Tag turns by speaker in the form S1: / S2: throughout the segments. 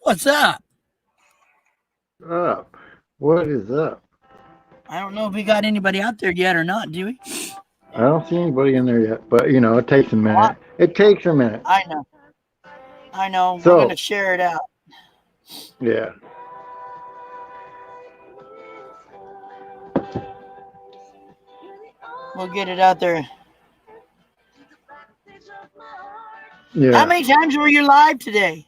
S1: What's up?
S2: Up. What is up?
S1: I don't know if we got anybody out there yet or not, do we?
S2: I don't see anybody in there yet, but it takes a
S1: Oh,
S2: minute. It takes a minute.
S1: I know. I know. We're going to
S2: So,
S1: share it out.
S2: yeah.
S1: We'll get it out there. How
S2: Yeah.
S1: many times were you live today?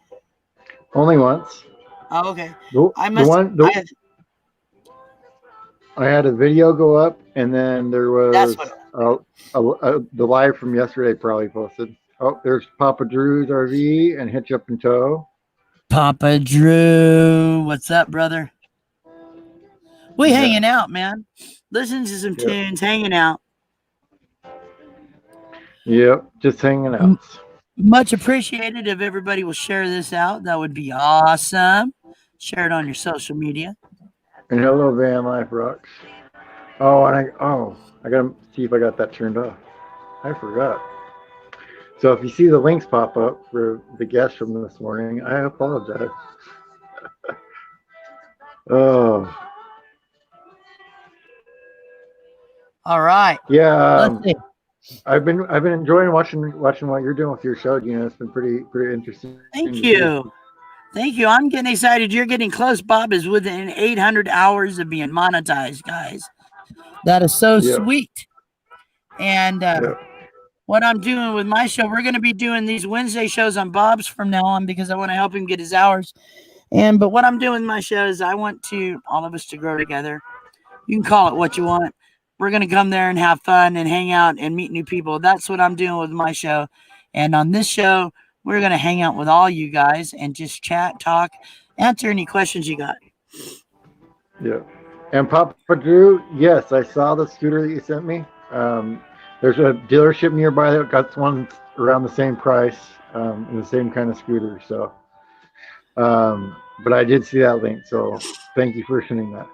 S2: Only once.
S1: Oh, okay.
S2: The,
S1: I
S2: the
S1: must.
S2: one the, I had a video go up, and then there
S1: That's
S2: was
S1: what.
S2: the live from yesterday probably posted. Oh, there's Papa Drew's RV and Hitch Up and Tow.
S1: Papa Drew. What's up, brother? We
S2: Yeah.
S1: hanging out, man. Listening to some tunes, hanging out.
S2: Yep. Just hanging out.
S1: Much appreciated if everybody will share this out. That would be awesome. Share it on your social media.
S2: And hello, Van Life Rocks. Oh, I gotta see if I got that turned off. I forgot. So if you see the links pop up for the guests from this morning, I apologize. Oh,
S1: All right.
S2: yeah.
S1: Let's see.
S2: I've been enjoying watching what you're doing with your show. It's been pretty interesting.
S1: Thank you. Thank you. I'm getting excited. You're getting close. Bob is within 800 hours of being monetized, guys. That is so sweet. And what I'm doing with my show, we're going to be doing these Wednesday shows on Bob's from now on because I want to help him get his hours. But what I'm doing with my show is I want all of us to grow together. You can call it what you want. We're going to come there and have fun and hang out and meet new people. That's what I'm doing with my show. And on this show, we're going to hang out with all you guys and just chat, talk, answer any questions you got.
S2: Yeah. And Papa Drew, yes, I saw the scooter that you sent me. There's a dealership nearby that got one around the same price, and the same kind of scooter. So, but I did see that link. So thank you for sending that.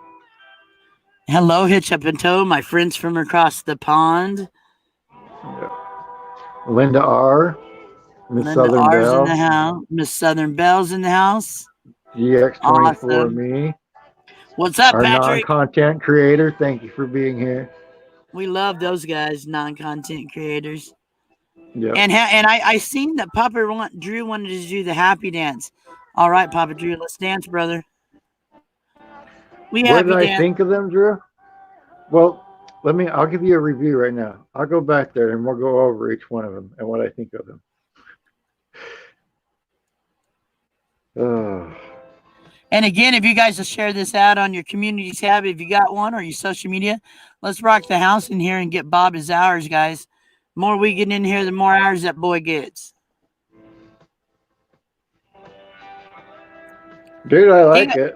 S1: Hello, Hitch Up and Tow, my friends from across the pond.
S2: Yeah. Linda R. Miss Southern
S1: R's
S2: Belle.
S1: in the house. Miss Southern Belle's in the house.
S2: GX24
S1: awesome.
S2: Me.
S1: What's up,
S2: Our
S1: Patrick?
S2: non-content creator. Thank you for being here.
S1: We love those guys, non-content creators.
S2: Yeah.
S1: And I seen that Papa Drew wanted to do the happy dance. All right, Papa Drew, let's dance, brother.
S2: What did I think of them, Drew? Well, I'll give you a review right now. I'll go back there and we'll go over each one of them and what I think of them.
S1: And again, if you guys will share this out on your community tab, if you got one, or your social media, let's rock the house in here and get Bob his hours, guys. The more we get in here, the more hours that boy gets.
S2: Dude, I like it.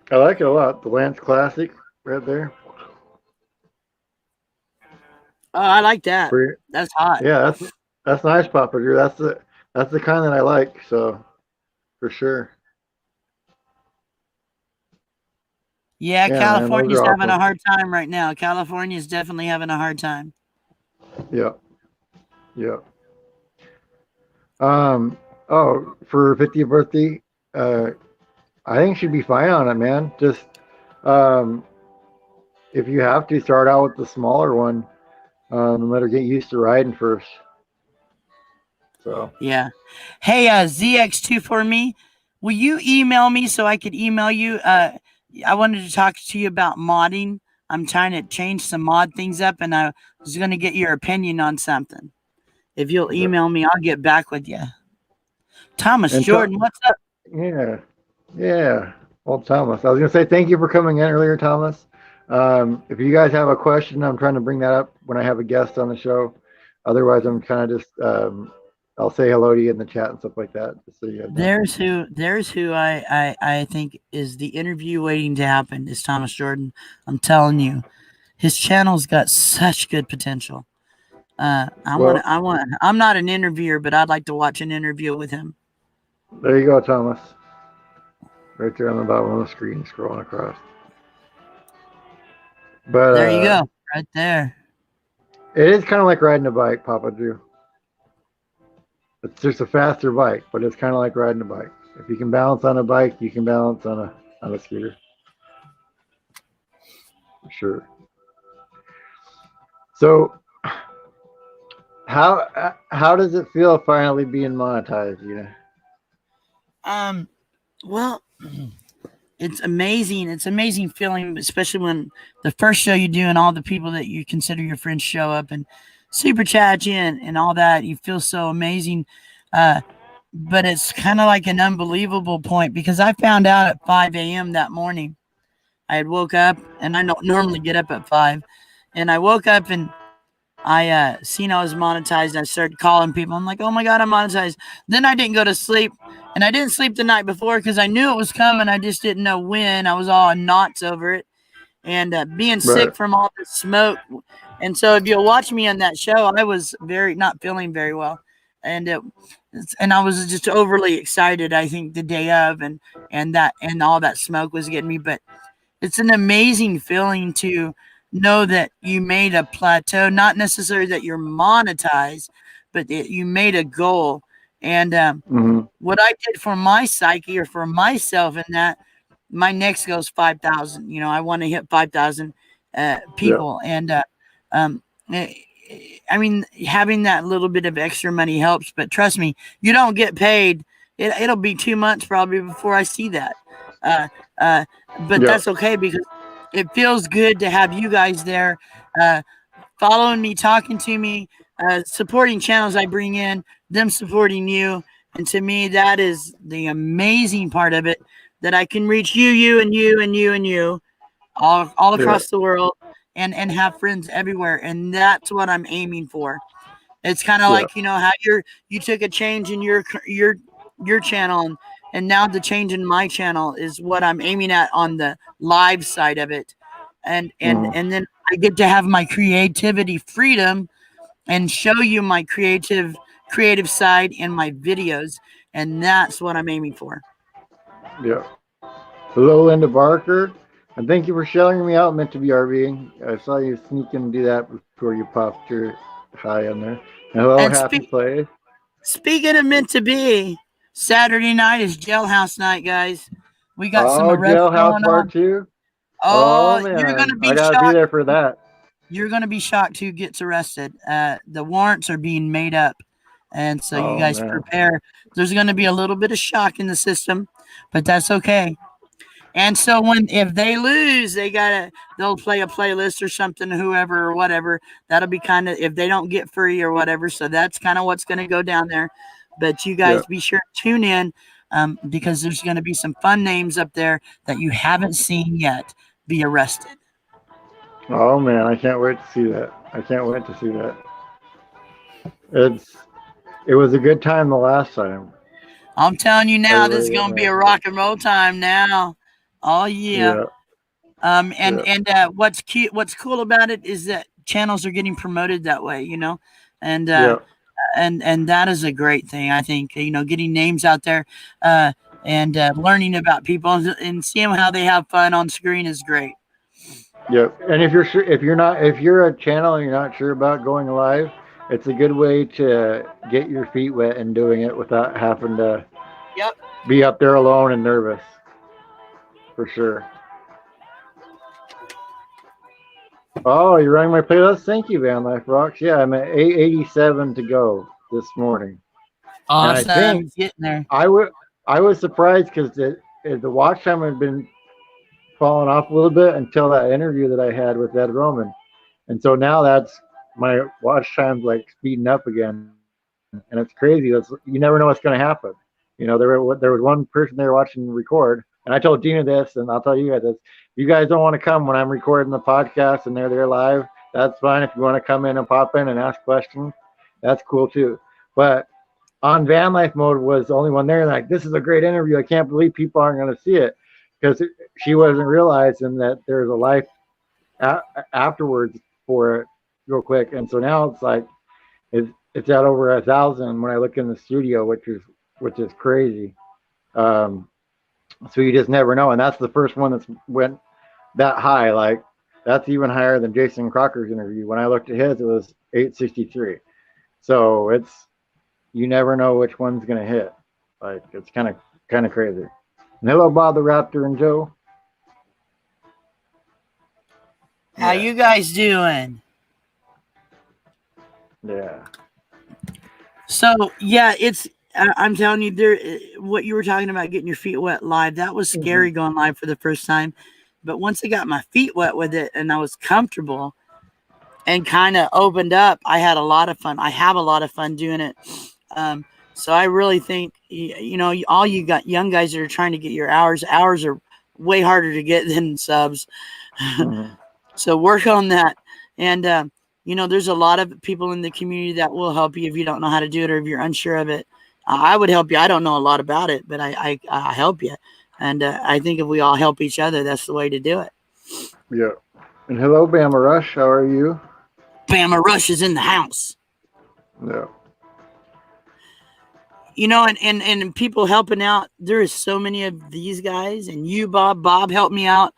S2: I like it a lot. The Lance Classic right there.
S1: Oh, I like that. That's hot.
S2: Yeah, that's nice, Papa Drew. That's the kind that I like. So, for sure.
S1: Yeah, California's having a hard time right now. California's definitely having a hard time.
S2: Yeah. Yeah. Oh, for 50th birthday, I think she'd be fine on it, man. Just if you have to, start out with the smaller one, and let her get used to riding first. So
S1: yeah. Hey, ZX24Me, will you email me so I could email you? I wanted to talk to you about modding. I'm trying to change some mod things up, and I was going to get your opinion on something. If you'll email me, I'll get back with you. Thomas Jordan, what's up?
S2: Yeah. Well, Thomas, I was going to say thank you for coming in earlier, Thomas. If you guys have a question, I'm trying to bring that up when I have a guest on the show. Otherwise, I'm kind of just I'll say hello to you in the chat and stuff like that. Just so you
S1: there's who I think is the interview waiting to happen is Thomas Jordan. I'm telling you, his channel's got such good potential. I'm not an interviewer, but I'd like to watch an interview with him.
S2: There you go, Thomas. Right there on the bottom of the screen, scrolling across. But
S1: there you go, right there.
S2: It is kind of like riding a bike, Papa Drew. It's just a faster bike, but it's kind of like riding a bike. If you can balance on a bike, you can balance on a scooter. For sure. So how does it feel finally being monetized, you know?
S1: Well, it's amazing. It's amazing feeling, especially when the first show you do and all the people that you consider your friends show up and super chat you and all that. You feel so amazing. But it's kind of like an unbelievable point because I found out at 5 a.m. that morning. I had woke up and I don't normally get up at 5. And I woke up and I seen I was monetized. And I started calling people. I'm like, oh my God, I'm monetized. Then I didn't go to sleep. And I didn't sleep the night before because I knew it was coming. I just didn't know when. I was all in knots over it. And being sick from all the smoke. And so if you'll watch me on that show, I was not feeling very well. And I was just overly excited, I think, the day of and all that smoke was getting me. But it's an amazing feeling to know that you made a plateau, not necessarily that you're monetized, but that you made a goal. And what I did for my psyche or for myself in that, my next goal is 5,000. You know, I want to hit 5,000 people. Yeah. And I mean, having that little bit of extra money helps, but trust me, you don't get paid. It'll be 2 months probably before I see that. But that's okay because it feels good to have you guys there, following me, talking to me, supporting channels I bring in, them supporting you. And to me, that is the amazing part of it, that I can reach you, and you, and you, and you all across the world and have friends everywhere. And that's what I'm aiming for. It's kind of like, you know, how you took a change in your channel and now the change in my channel is what I'm aiming at on the live side of it. And then I get to have my creativity freedom and show you my creative side in my videos. And that's what I'm aiming for.
S2: Yeah. Hello, Linda Barker. And thank you for shouting me out, Meant to Be RV. I saw you sneak in and do that before you popped your hi on there. And hello, and Happy Play.
S1: Speaking of Meant to Be, Saturday night is Jailhouse night, guys. We got some arrests
S2: Jailhouse Part 2?
S1: Oh, man. You're going to be shocked.
S2: I got to be there for that.
S1: You're going to be shocked who gets arrested. The warrants are being made up. And so you guys prepare. There's going to be a little bit of shock in the system, but that's okay. And so if they lose, they'll play a playlist or something, whoever or whatever. That'll be kind of, if they don't get free or whatever. So that's kind of what's going to go down there. But you guys be sure to tune in because there's going to be some fun names up there that you haven't seen yet be arrested.
S2: Oh man, I can't wait to see that. It was a good time the last time.
S1: I'm telling you now, this is going to be a rock and roll time now. Oh yeah. And what's cool about it is that channels are getting promoted that way, you know, and that is a great thing. I think, you know, getting names out there, and learning about people and seeing how they have fun on screen is great.
S2: Yep. And if you're a channel and you're not sure about going live, it's a good way to get your feet wet and doing it without having to be up there alone and nervous. For sure. Oh, you're running my playlist? Thank you, Van Life Rocks. Yeah, I'm at 887 to go this morning.
S1: Awesome. And I think getting there.
S2: I was surprised because the watch time had been falling off a little bit until that interview that I had with Ed Roman. And so now that's my watch time's like speeding up again. And it's crazy. You never know what's going to happen. You know, there was one person there watching record. And I told Dina this, and I'll tell you guys this. If you guys don't want to come when I'm recording the podcast and they're there live, that's fine. If you want to come in and pop in and ask questions, that's cool too. But on Van Life Mode was the only one there. Like, this is a great interview. I can't believe people aren't going to see it, because she wasn't realizing that there's a life afterwards for it real quick. And so now it's like it's at over 1,000 when I look in the studio, which is crazy. So you just never know. And that's the first one that's went that high. Like, that's even higher than Jason Crocker's interview. When I looked at his, it was 863. So you never know which one's going to hit. Like, it's kind of kind of crazy. And hello, Bob the Raptor and Joe.
S1: How you guys doing?
S2: Yeah.
S1: So yeah, I'm telling you, there. What you were talking about, getting your feet wet live, that was scary going live for the first time. But once I got my feet wet with it and I was comfortable and kind of opened up, I had a lot of fun. I have a lot of fun doing it. So I really think, all you got young guys that are trying to get your hours are way harder to get than subs. So work on that. And, there's a lot of people in the community that will help you if you don't know how to do it or if you're unsure of it. I would help you. I don't know a lot about it, but I help you. And I think if we all help each other, that's the way to do it.
S2: Yeah. And hello, Bama Rush. How are you?
S1: Bama Rush is in the house.
S2: Yeah.
S1: And people helping out. There is so many of these guys, and you, Bob helped me out.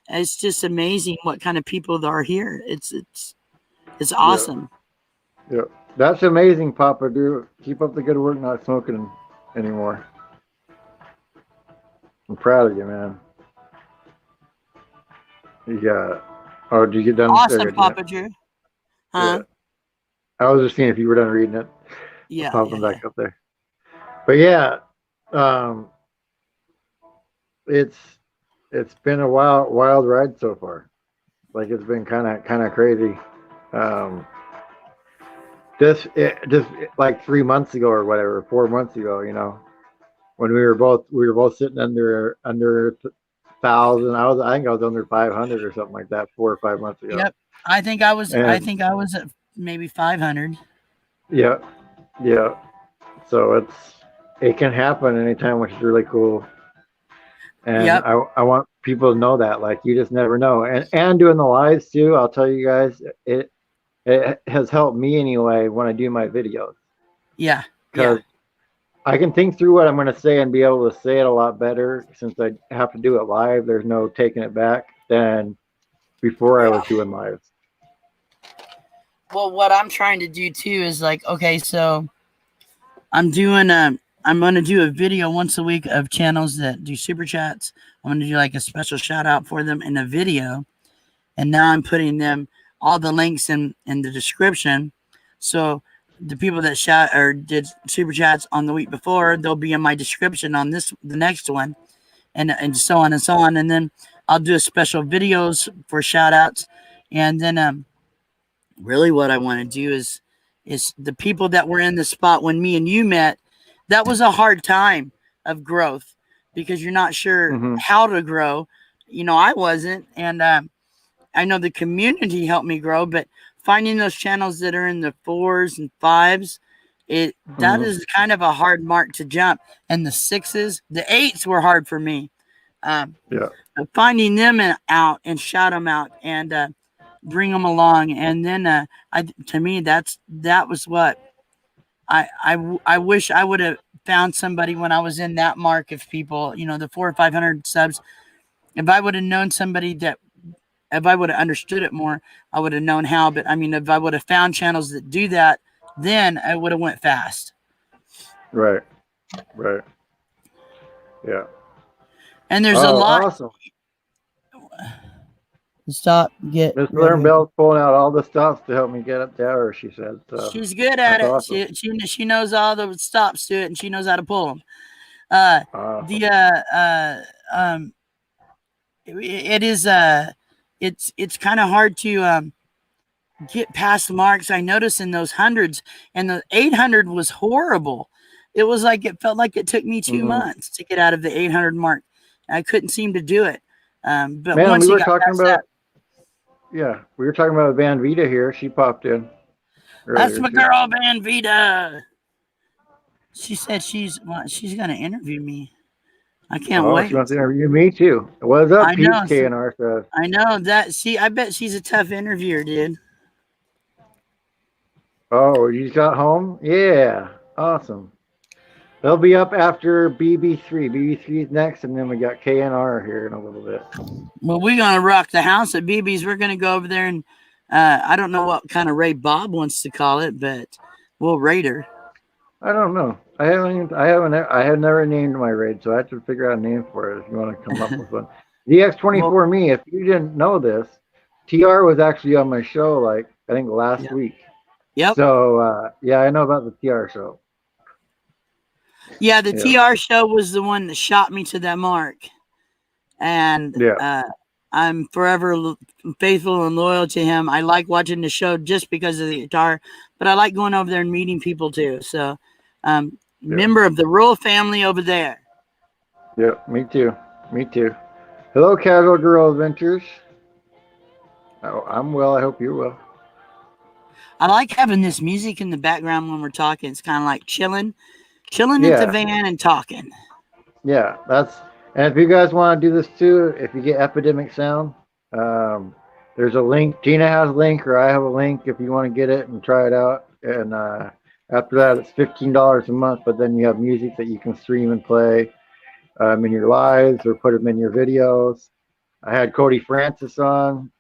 S1: It's just amazing what kind of people are here. It's awesome.
S2: Yeah. That's amazing, Papa. Keep up the good work, not smoking anymore. I'm proud of you, man. Yeah. Oh, did you get done?
S1: Awesome, Papa Drew. Huh?
S2: Yeah. I was just seeing if you were done reading it.
S1: Yeah.
S2: Popping back up there. But yeah, it's been a wild ride so far. Like it's been kind of crazy. Just like 3 months ago or whatever, 4 months ago, when we were both sitting under 1,000. I think I was under 500 or something like that 4 or 5 months ago.
S1: Yep. I think I was at maybe 500.
S2: Yeah. Yeah. So it can happen anytime, which is really cool. And I want people to know that, like, you just never know. And doing the lives too, I'll tell you guys, it has helped me anyway when I do my videos.
S1: Yeah.
S2: Because I can think through what I'm going to say and be able to say it a lot better since I have to do it live. There's no taking it back than before I was doing lives.
S1: Well, what I'm trying to do too is like, okay, so I'm going to do a video once a week of channels that do super chats. I'm going to do like a special shout out for them in a video. And now I'm putting them all the links in the description. So the people that shout or did super chats on the week before, they'll be in my description on the next one, and so on and so on. And then I'll do a special videos for shout outs. And then really what I want to do is the people that were in the spot when me and you met. That was a hard time of growth because you're not sure how to grow. I wasn't. And I know the community helped me grow, but finding those channels that are in the 4s and 5s, that is kind of a hard mark to jump. And the 6s, the 8s were hard for me. Finding them out and shout them out and bring them along. And then to me, that was what I wish I would have found somebody when I was in that mark of people, the 400 or 500 subs. If I would have known somebody if I would have understood it more, I would have known how. But I mean, if I would have found channels that do that, then I would have went fast.
S2: Right. Yeah.
S1: And there's a lot.
S2: Awesome.
S1: Stop. Miss
S2: Bell's pulling out all the stops to help me get up the hour, she said. So
S1: she's good at it. Awesome. She knows all the stops to it, and she knows how to pull them. Awesome. It is it's kind of hard to get past the marks. I noticed in those hundreds, and the 800 was horrible. It was like it felt like it took me 2 months to get out of the 800 mark. I couldn't seem to do it. But
S2: man,
S1: once
S2: we were talking about we were talking about Van Vita here. She popped in.
S1: That's my girl, Van Vita. She said she's going to interview me. I can't wait.
S2: She wants to interview me too. What's up, Pete? KNR says.
S1: I know that. See, I bet she's a tough interviewer, dude.
S2: Oh, you got home? Yeah, awesome. They'll be up after BB3. BB3 is next, and then we got KNR here in a little bit.
S1: Well, we're gonna rock the house at BB's. We're gonna go over there and I don't know what kind of raid Bob wants to call it, but we'll raid her.
S2: I don't know. I had never named my raid, so I have to figure out a name for it if you want to come up with one.
S1: Well,
S2: DX24 Me, if you didn't know this, TR was actually on my show, like, I think last
S1: yeah.
S2: week.
S1: Yep.
S2: So, yeah, I know about the TR show.
S1: Yeah, the TR show was the one that shot me to that mark. And I'm forever faithful and loyal to him. I like watching the show just because of the guitar, but I like going over there and meeting people too. So, member of the royal family over there.
S2: Yeah, me too. Me too. Hello, Casual Girl Adventures. Oh, I'm well. I hope you're well.
S1: I like having this music in the background when we're talking. It's kind of like chilling at the van and talking.
S2: Yeah, and if you guys want to do this too, if you get Epidemic Sound, there's a link. Gina has a link, or I have a link if you want to get it and try it out. And after that, it's $15 a month, but then you have music that you can stream and play in your lives or put them in your videos. I had Cody Francis on,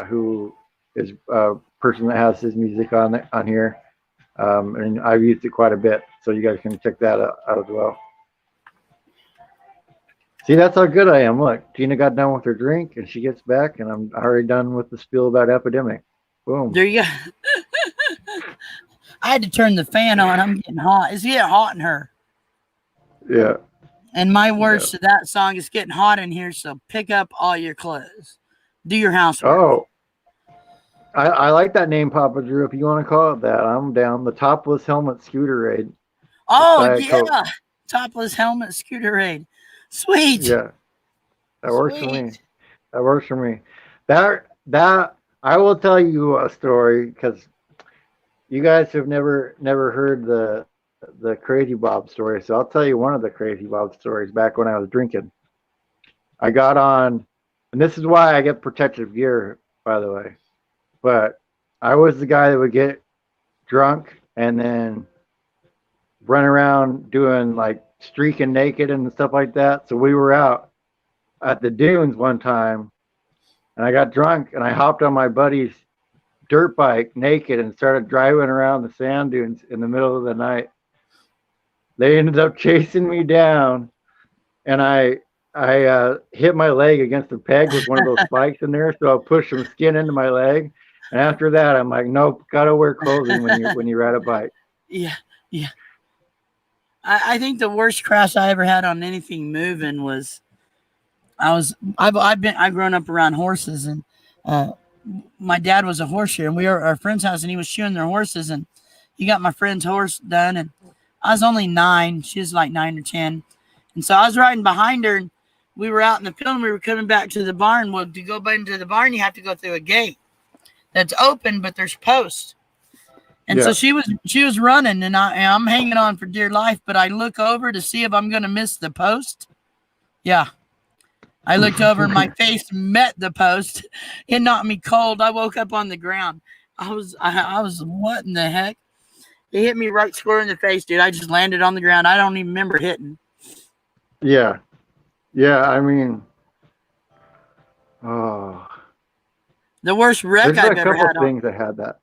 S2: who is a person that has his music on here, and I've used it quite a bit, so you guys can check that out as well. See, that's how good I am. Look, Gina got done with her drink, and she gets back, and I'm already done with the spiel about Epidemic. Boom.
S1: There you go. I had to turn the fan on. I'm getting hot. It's getting hot in her.
S2: Yeah.
S1: And my words to that song is getting hot in here, so pick up all your clothes. Do your housework.
S2: Oh. I like that name, Papa Drew. If you want to call it that, I'm down. The Topless Helmet Scooter Raid.
S1: Oh, yeah. Coke. Topless Helmet Scooter Raid. Sweet.
S2: Yeah. That works for me. That works for me. That I will tell you a story, because you guys have never heard the Crazy Bob story. So I'll tell you one of the Crazy Bob stories back when I was drinking. I got on, and this is why I get protective gear, by the way. But I was the guy that would get drunk and then run around doing like streaking naked and stuff like that. So we were out at the dunes one time, and I got drunk, and I hopped on my buddy's dirt bike naked and started driving around the sand dunes in the middle of the night. They ended up chasing me down, and I hit my leg against the peg with one of those spikes in there, so I pushed some skin into my leg. And after that, I'm like, nope, gotta wear clothing when you ride a bike.
S1: Yeah, yeah. I think the worst crash I ever had on anything moving was I've grown up around horses, and my dad was a horse shoer, and we were at our friend's house, and he was shoeing their horses, and he got my friend's horse done, and I was only 9, she was like 9 or 10, and so I was riding behind her, and we were out in the field, and we were coming back to the barn. Well, to go back into the barn, you have to go through a gate that's open, but there's posts. And so she was running, and I'm hanging on for dear life, but I look over to see if I'm going to miss the post. Yeah. I looked over and my face met the post. It knocked me cold. I woke up on the ground. I was, what in the heck? It hit me right square in the face, dude. I just landed on the ground. I don't even remember hitting.
S2: Yeah. Yeah, I mean, oh.
S1: The worst wreck I've ever had.
S2: Things that had that.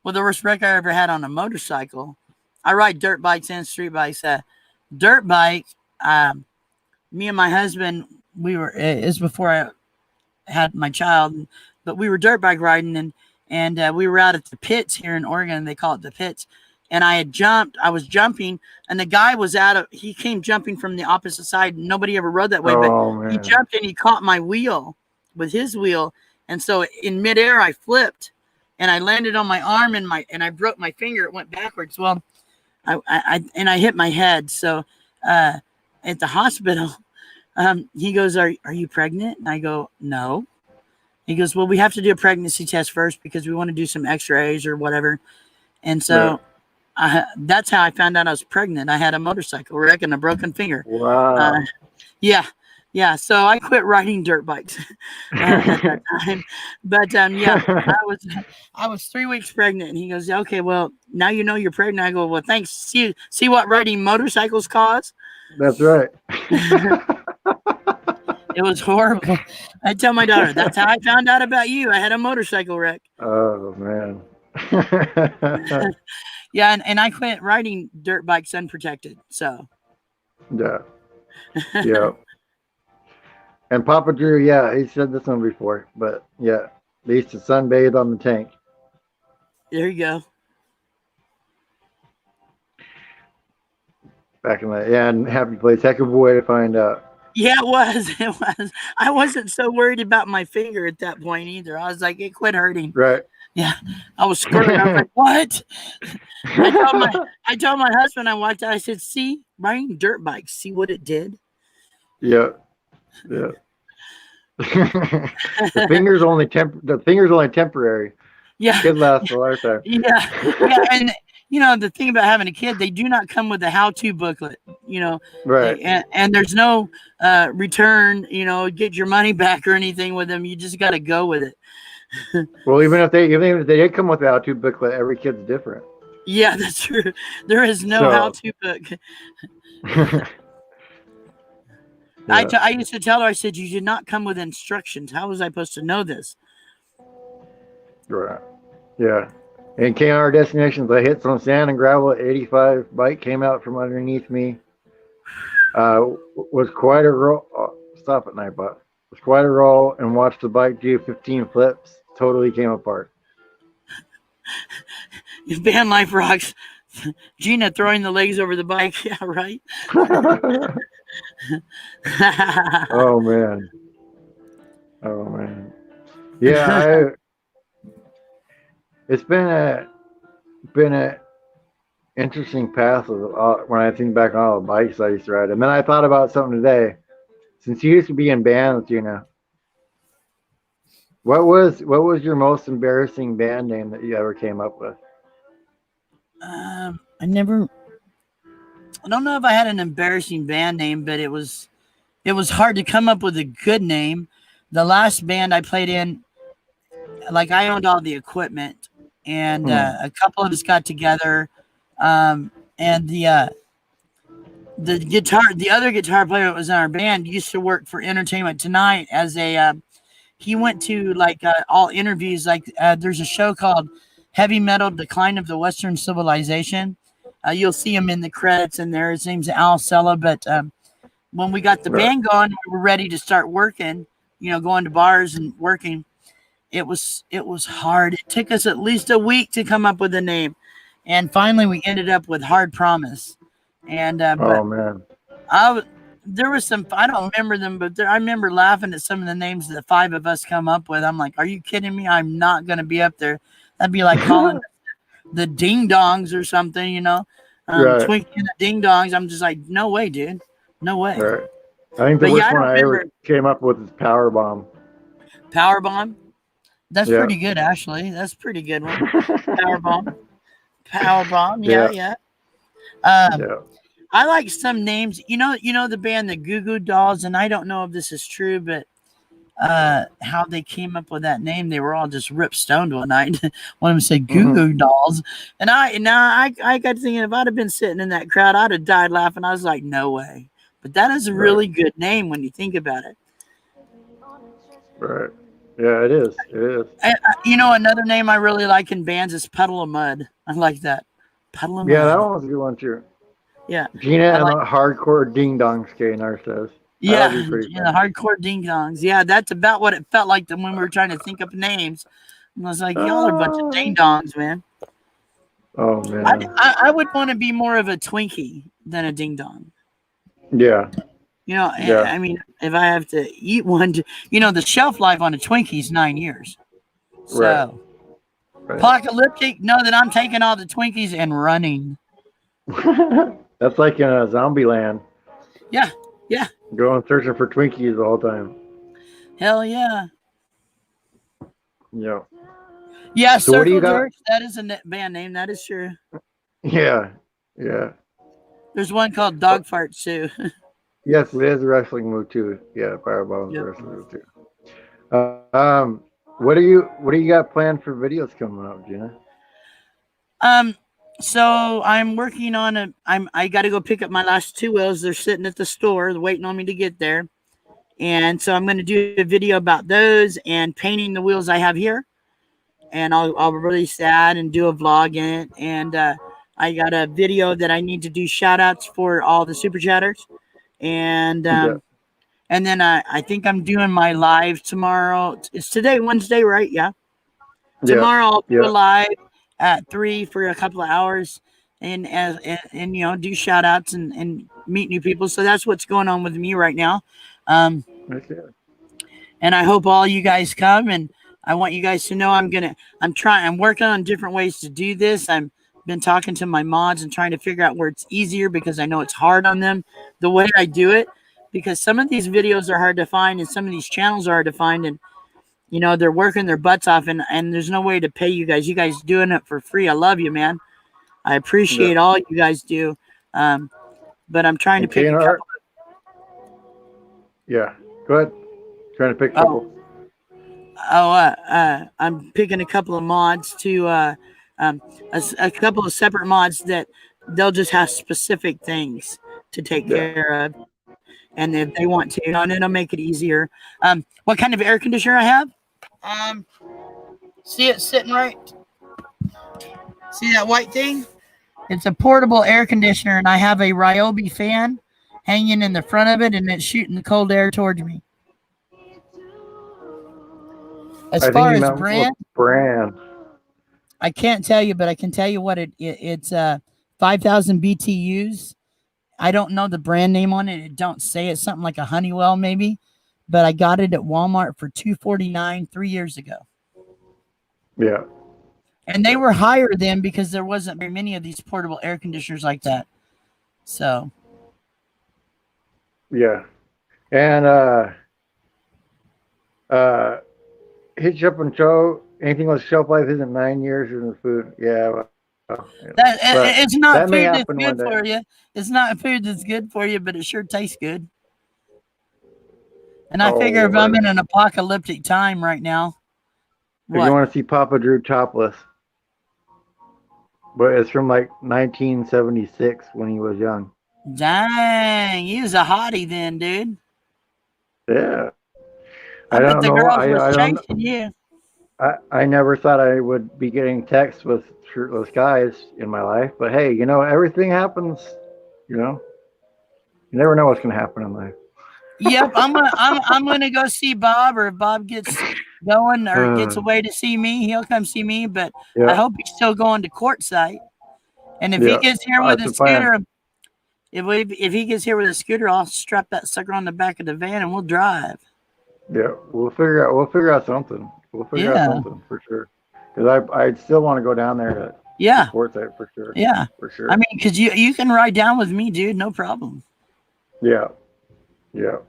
S1: Well, the worst wreck I ever had on a motorcycle. I ride dirt bikes and street bikes. Dirt bike. Me and my husband, it was before I had my child, but we were dirt bike riding, and we were out at the pits here in Oregon. They call it the pits. And I was jumping, and the guy he came jumping from the opposite side. Nobody ever rode that way, but he jumped and he caught my wheel with his wheel. And so in midair, I flipped, and I landed on my arm, and I broke my finger. It went backwards. Well, I hit my head. So at the hospital, he goes, "Are you pregnant?" And I go, "No." He goes, "Well, we have to do a pregnancy test first because we want to do some X-rays or whatever." And so that's how I found out I was pregnant. I had a motorcycle wreck and a broken finger.
S2: Wow.
S1: Yeah, so I quit riding dirt bikes at that time. But I was 3 weeks pregnant, and he goes, "Okay, well, now you know you're pregnant." I go, "Well, thanks. See what riding motorcycles cause?"
S2: That's right.
S1: It was horrible. I tell my daughter, "That's how I found out about you. I had a motorcycle wreck."
S2: Oh man.
S1: Yeah, and I quit riding dirt bikes unprotected. So
S2: Yeah. Yeah. And Papa Drew, yeah, he said this one before, but yeah, they used to sunbathe on the tank.
S1: there you go.
S2: Back in the and Happy Place, heck of a way to find out.
S1: Yeah, it was. It was. I wasn't so worried about my finger at that point either. I was like, it quit hurting.
S2: Right.
S1: Yeah, I was squirming. I was like, what? I told my husband, I walked out, I said, see, riding dirt bikes, see what it did?
S2: Yeah. Yeah. the finger's only temporary.
S1: Yeah.
S2: Kid lasts a lifetime.
S1: Yeah. Yeah. And you know, the thing about having a kid, they do not come with a how-to booklet, you know.
S2: Right.
S1: And there's no return, you know, get your money back or anything with them. You just got to go with it.
S2: Well, even if they did come with a how-to booklet, every kid's different.
S1: Yeah, that's true. There is no how-to book.
S2: Yeah.
S1: I used to tell her, I said, you did not come with instructions. How was I supposed to know this?
S2: Right. Yeah. And came our destinations. I hit some sand and gravel at 85. Bike came out from underneath me. Was quite a roll. Oh, stop at night, but was quite a roll and watched the bike do 15 flips. Totally came apart.
S1: Van life rocks. Gina throwing the legs over the bike. Yeah, right.
S2: Oh man. Oh man. Yeah, it's been a interesting path of when I think back on all the bikes I used to ride. And then I thought about something today. Since you used to be in bands, Gina, what was your most embarrassing band name that you ever came up with?
S1: I don't know if I had an embarrassing band name, but it was hard to come up with a good name. The last band I played in, like I owned all the equipment, and a couple of us got together, and the other guitar player that was in our band used to work for Entertainment Tonight as a he went to like all interviews, like there's a show called Heavy Metal Decline of the Western Civilization. You'll see him in the credits in there. His name's Al Sella. But when we got the band going, we were ready to start working, you know, going to bars and working. It was hard. It took us at least a week to come up with a name. And finally we ended up with Hard Promise. And
S2: oh man.
S1: There was some, I don't remember them, but I remember laughing at some of the names that the five of us come up with. I'm like, are you kidding me? I'm not going to be up there. That'd be like calling the Ding Dongs or something, you know, Twinkie and the Ding Dongs. I'm just like, no way, dude. No way.
S2: Right. I think the worst one I ever came up with is Power Bomb.
S1: Power Bomb? That's pretty good, actually. That's a pretty good one. Power Bomb. Power Bomb. Yeah. I like some names. You know the band the Goo Goo Dolls, and I don't know if this is true, but how they came up with that name. They were all just ripped stoned one night. One of them said Goo Goo Dolls. And I got thinking, if I'd have been sitting in that crowd, I'd have died laughing. I was like, no way. But that is a really good name when you think about it.
S2: Right. Yeah, it is. It is.
S1: You know, another name I really like in bands is Puddle of Mud. I like that. Puddle of Mud.
S2: Yeah, that one was a good one too.
S1: Yeah.
S2: Gina and the Hardcore Ding Dongs, K&R says.
S1: Yeah, the Hardcore Ding Dongs. Yeah, that's about what it felt like when we were trying to think up names. And I was like, y'all are a bunch of ding dongs, man.
S2: Oh, man.
S1: I would want to be more of a Twinkie than a ding dong.
S2: Yeah.
S1: You know, I mean, if I have to eat one, you know, the shelf life on a Twinkie is 9 years. So, apocalyptic, know that I'm taking all the Twinkies and running.
S2: That's like in a zombie land.
S1: Yeah. Yeah.
S2: Going searching for Twinkies the whole time.
S1: Hell yeah.
S2: Yeah.
S1: Yeah, so Circle Jerks, that is a band name. That is true.
S2: Yeah. Yeah.
S1: There's one called Dog Fart too.
S2: Yes, it is a wrestling move too. Yeah, Fireball is a wrestling move too. What do you got planned for videos coming up, Gina?
S1: So I'm working on I got to go pick up my last 2 wheels. They're sitting at the store waiting on me to get there. And so I'm going to do a video about those and painting the wheels I have here. And I'll release that and do a vlog in it. And I got a video that I need to do shout outs for all the super chatters. And then I think I'm doing my live tomorrow. It's today, Wednesday, right? Yeah. Tomorrow I'll do a live at 3 for a couple of hours and do shout outs and meet new people. So that's what's going on with me right now. And I hope all you guys come, and I want you guys to know I'm working on different ways to do this. I've been talking to my mods and trying to figure out where it's easier, because I know it's hard on them the way I do it, because some of these videos are hard to find and some of these channels are hard to find, and they're working their butts off, and there's no way to pay you guys. You guys doing it for free. I love you, man. I appreciate all you guys do. But I'm trying to pick a couple.
S2: Yeah, go ahead. Trying to pick a couple.
S1: I'm picking a couple of mods to a couple of separate mods that they'll just have specific things to take care of, and if they want to, and it'll make it easier. What kind of air conditioner I have? See it sitting right? See that white thing? It's a portable air conditioner, and I have a Ryobi fan hanging in the front of it, and it's shooting the cold air towards me. As far as brand, I can't tell you, but I can tell you what it's 5,000 BTUs. I don't know the brand name on it. It don't say it's something like a Honeywell maybe, but I got it at Walmart for $249 3 years ago.
S2: Yeah.
S1: And they were higher then because there wasn't very many of these portable air conditioners like that. So.
S2: Yeah. And Hit Shop and Show, anything with shelf life isn't 9 years in the food. Yeah.
S1: It's not food that's good for you. It's not food that's good for you, but it sure tastes good. And I figure if I'm in an apocalyptic time right now.
S2: If you want to see Papa Drew topless. But it's from like 1976 when he was young.
S1: Dang, he was a hottie then, dude.
S2: Yeah.
S1: I bet the girls were chasing you.
S2: I never thought I would be getting texts with shirtless guys in my life, but hey, everything happens. You never know what's going to happen in life.
S1: Yep, I'm gonna go see Bob, or if Bob gets going or gets away to see me, he'll come see me. But I hope he's still going to Quartzsite. And if he gets here with a scooter, if he gets here with a scooter, I'll strap that sucker on the back of the van and we'll drive.
S2: Yeah, we'll figure out something. We'll figure out something for sure. Because I still want to go down there to Quartzsite for sure.
S1: Yeah,
S2: for sure.
S1: I mean, because you can ride down with me, dude. No problem.
S2: Yeah. It'll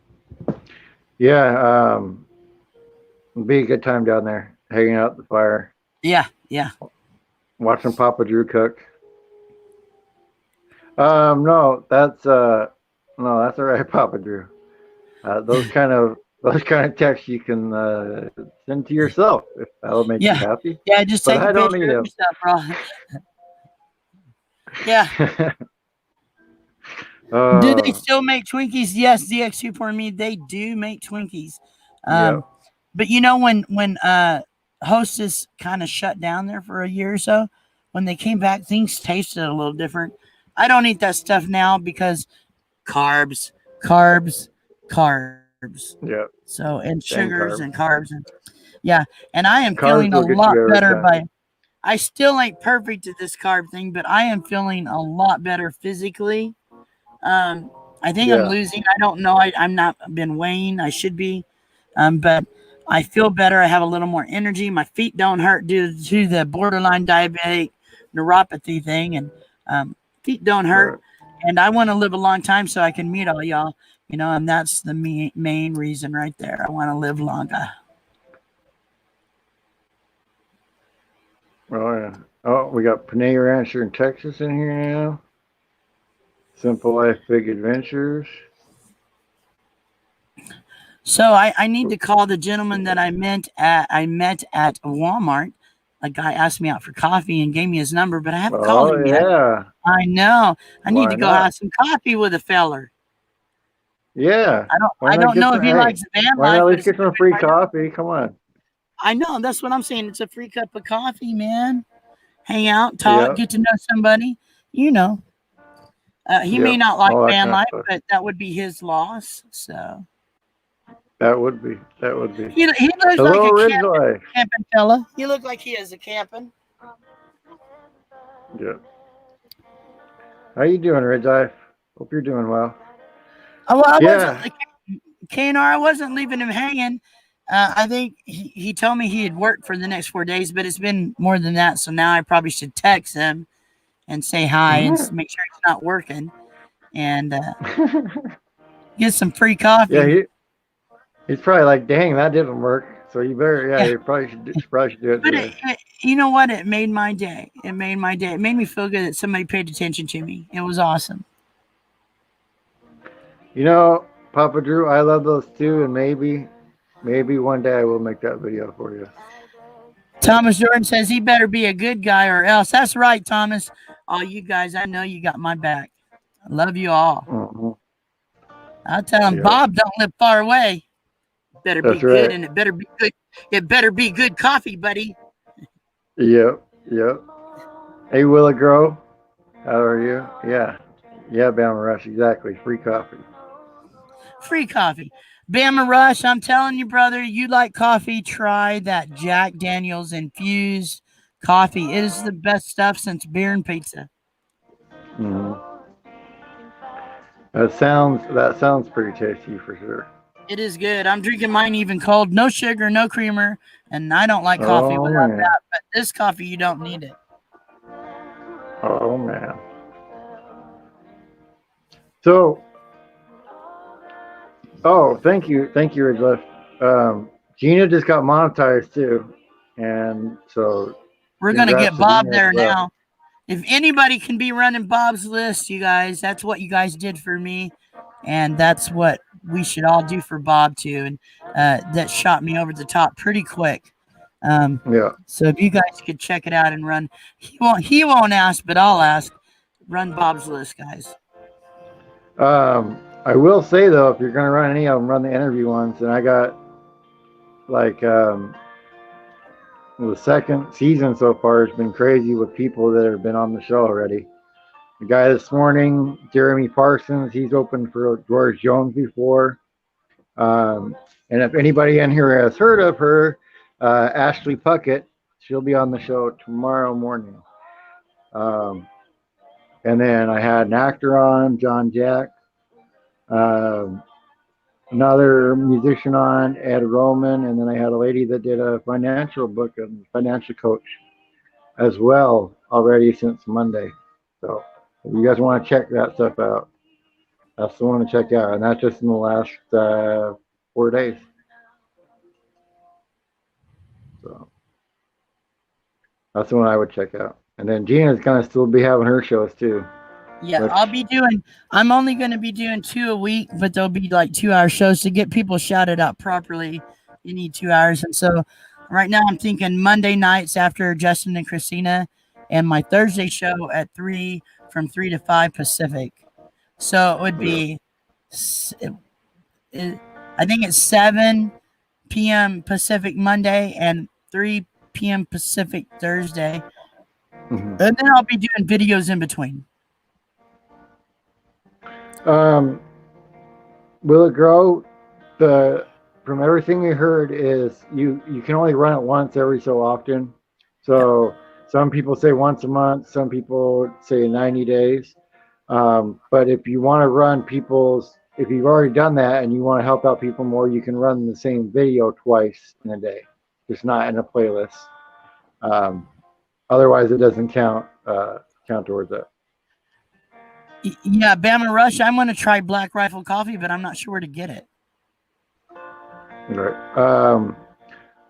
S2: be a good time down there, hanging out at the fire.
S1: Yeah.
S2: Watching Papa Drew cook. No, that's all right, Papa Drew. Those kind of texts you can send to yourself if that'll make you happy.
S1: Yeah, just take a picture of yourself, bro. Yeah. Do they still make Twinkies? Yes, ZX2 for me. They do make Twinkies. But when Hostess kind of shut down there for a year or so, when they came back, things tasted a little different. I don't eat that stuff now because carbs.
S2: Yeah.
S1: So, and sugars and carbs. And I am feeling a lot better I still ain't perfect at this carb thing, but I am feeling a lot better physically. I think I'm losing. I don't know. I'm not been weighing. I should be. But I feel better. I have a little more energy. My feet don't hurt due to the borderline diabetic neuropathy thing. And feet don't hurt. And I want to live a long time so I can meet all y'all. And that's the main reason right there. I want to live longer.
S2: Oh, yeah. Oh, we got Panay Rancher in Texas in here now. Simple Life Big Adventures.
S1: So I need to call the gentleman that I met at Walmart. A guy asked me out for coffee and gave me his number, but I haven't called him yet. I know. I need to go have some coffee with a feller.
S2: Yeah.
S1: I don't know if he likes the van life.
S2: At least get some free coffee. Come on.
S1: I know. That's what I'm saying. It's a free cup of coffee, man. Hang out, talk, get to know somebody. you know, he may not like
S2: all that
S1: van
S2: kind of
S1: life,
S2: stuff.
S1: but that would be his loss. So
S2: That would be.
S1: he looks like
S2: Hello,
S1: a
S2: Ridge Life.
S1: camping fella. He looked like he is a camping.
S2: Yeah. How you doing, Ridge Life? Hope you're doing well.
S1: Well, I
S2: Yeah.
S1: wasn't, KNR, I wasn't leaving him hanging. I think he told me he had worked for the next 4 days, but it's been more than that. So now I probably should text him and say hi and make sure he's not working and get some free coffee.
S2: Yeah, he's probably like, dang, that didn't work. So you better, you probably should do it today.
S1: You know what? It made my day. It made me feel good that somebody paid attention to me. It was awesome.
S2: You know, Papa Drew, I love those too, and maybe one day I will make that video for you.
S1: Thomas Jordan says he better be a good guy or else. That's right, Thomas. All you guys, I know you got my back. I love you all.
S2: Mm-hmm.
S1: I'll tell him, Bob don't live far away. Better be good, and it better be good. It better be good coffee, buddy.
S2: Yep. Hey, Willow Grow, how are you? Yeah, Bama Rush, exactly. Free coffee.
S1: Bama Rush, I'm telling you, brother, you like coffee, try that Jack Daniels infused coffee. It is the best stuff since beer and pizza.
S2: Mm-hmm. That sounds pretty tasty for sure.
S1: It is good. I'm drinking mine even cold. No sugar, no creamer. And I don't like coffee without that. But this coffee, you don't need it.
S2: Oh, man. So, thank you, Ridge. Gina just got monetized too. And so
S1: we're going to get Bob there now. If anybody can be running Bob's list, you guys, that's what you guys did for me. And that's what we should all do for Bob too. And that shot me over the top pretty quick. So if you guys could check it out and run, he won't ask, but I'll ask. Run Bob's list, guys.
S2: I will say though, if you're gonna run any of them, run the interview ones. And I got like the second season so far has been crazy with people that have been on the show already. The guy this morning, Jeremy Parsons, he's opened for George Jones before. And if anybody in here has heard of her, Ashley Puckett, she'll be on the show tomorrow morning. And then I had an actor on, John Jack. Another musician on, Ed Roman. And then I had a lady that did a financial book, a financial coach as well already since Monday. So if you guys want to check that stuff out, that's the one to check out. And that's just in the last 4 days. So that's the one I would check out. And then Gina's going to still be having her shows too.
S1: Yeah, I'm only going to be doing 2 a week, but they'll be like 2-hour shows to get people shouted out properly. You need 2 hours. And so right now I'm thinking Monday nights after Justin and Christina, and my Thursday show at 3 from 3 to 5 Pacific. So it would be, I think it's 7 p.m. Pacific Monday and 3 p.m. Pacific Thursday. Mm-hmm. And then I'll be doing videos in between.
S2: Will it grow? From everything we heard is you can only run it once every so often. So some people say once a month, some people say 90 days. But if you want to run if you've already done that and you want to help out people more, you can run the same video twice in a day, just not in a playlist. Otherwise it doesn't count towards that.
S1: Yeah, Bama Rush, I'm going to try Black Rifle Coffee, but I'm not sure where to get it.
S2: Right.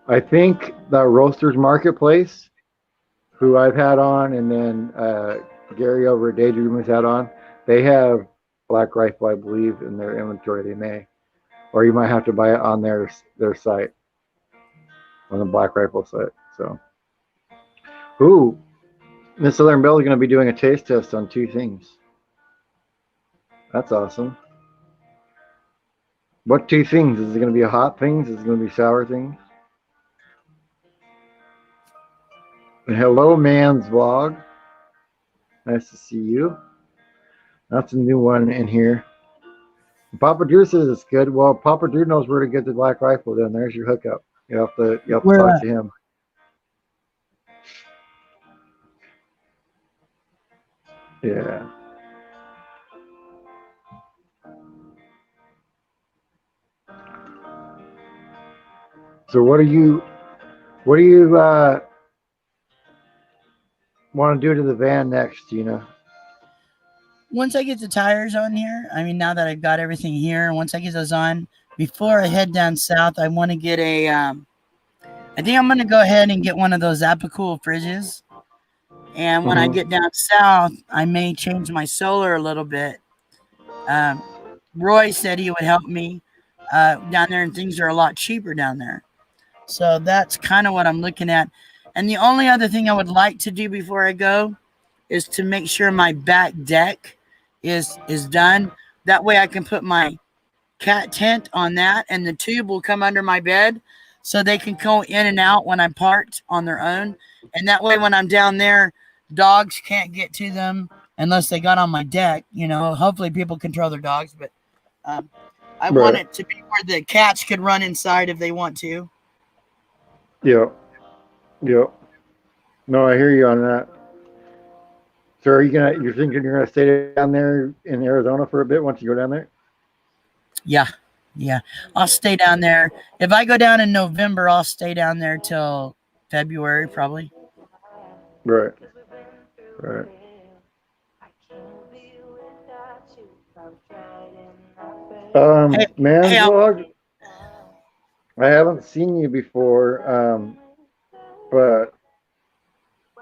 S2: I think the Roasters Marketplace, who I've had on, and then Gary over at Daydream has had on, they have Black Rifle, I believe, in their inventory. They may, or you might have to buy it on their site, on the Black Rifle site. So, Miss Southern Belle is going to be doing a taste test on 2 things. That's awesome. What 2 things? Is it going to be hot things? Is it going to be sour things? And hello, Man's Vlog. Nice to see you. That's a new one in here. Papa Drew says it's good. Well, Papa Drew knows where to get the Black Rifle. Then there's your hookup. You have to talk to him. Yeah. So what do you want to do to the van next, Gina?
S1: Once I get the tires on here, I mean, now that I've got everything here, once I get those on, before I head down south, I want to get a, I think I'm going to go ahead and get one of those Apicool fridges. And when I get down south, I may change my solar a little bit. Roy said he would help me down there, and things are a lot cheaper down there. So that's kind of what I'm looking at. And the only other thing I would like to do before I go is to make sure my back deck is done. That way I can put my cat tent on that, and the tube will come under my bed so they can go in and out when I'm parked on their own. And that way when I'm down there, dogs can't get to them unless they got on my deck. You know, hopefully people control their dogs, but I want it to be where the cats could run inside if they want to.
S2: Yep. No, I hear you on that. So are you're thinking you're gonna stay down there in Arizona for a bit once you go down there?
S1: Yeah. I'll stay down there. If I go down in November, I'll stay down there till February, probably.
S2: Right. Manslog, I haven't seen you before, but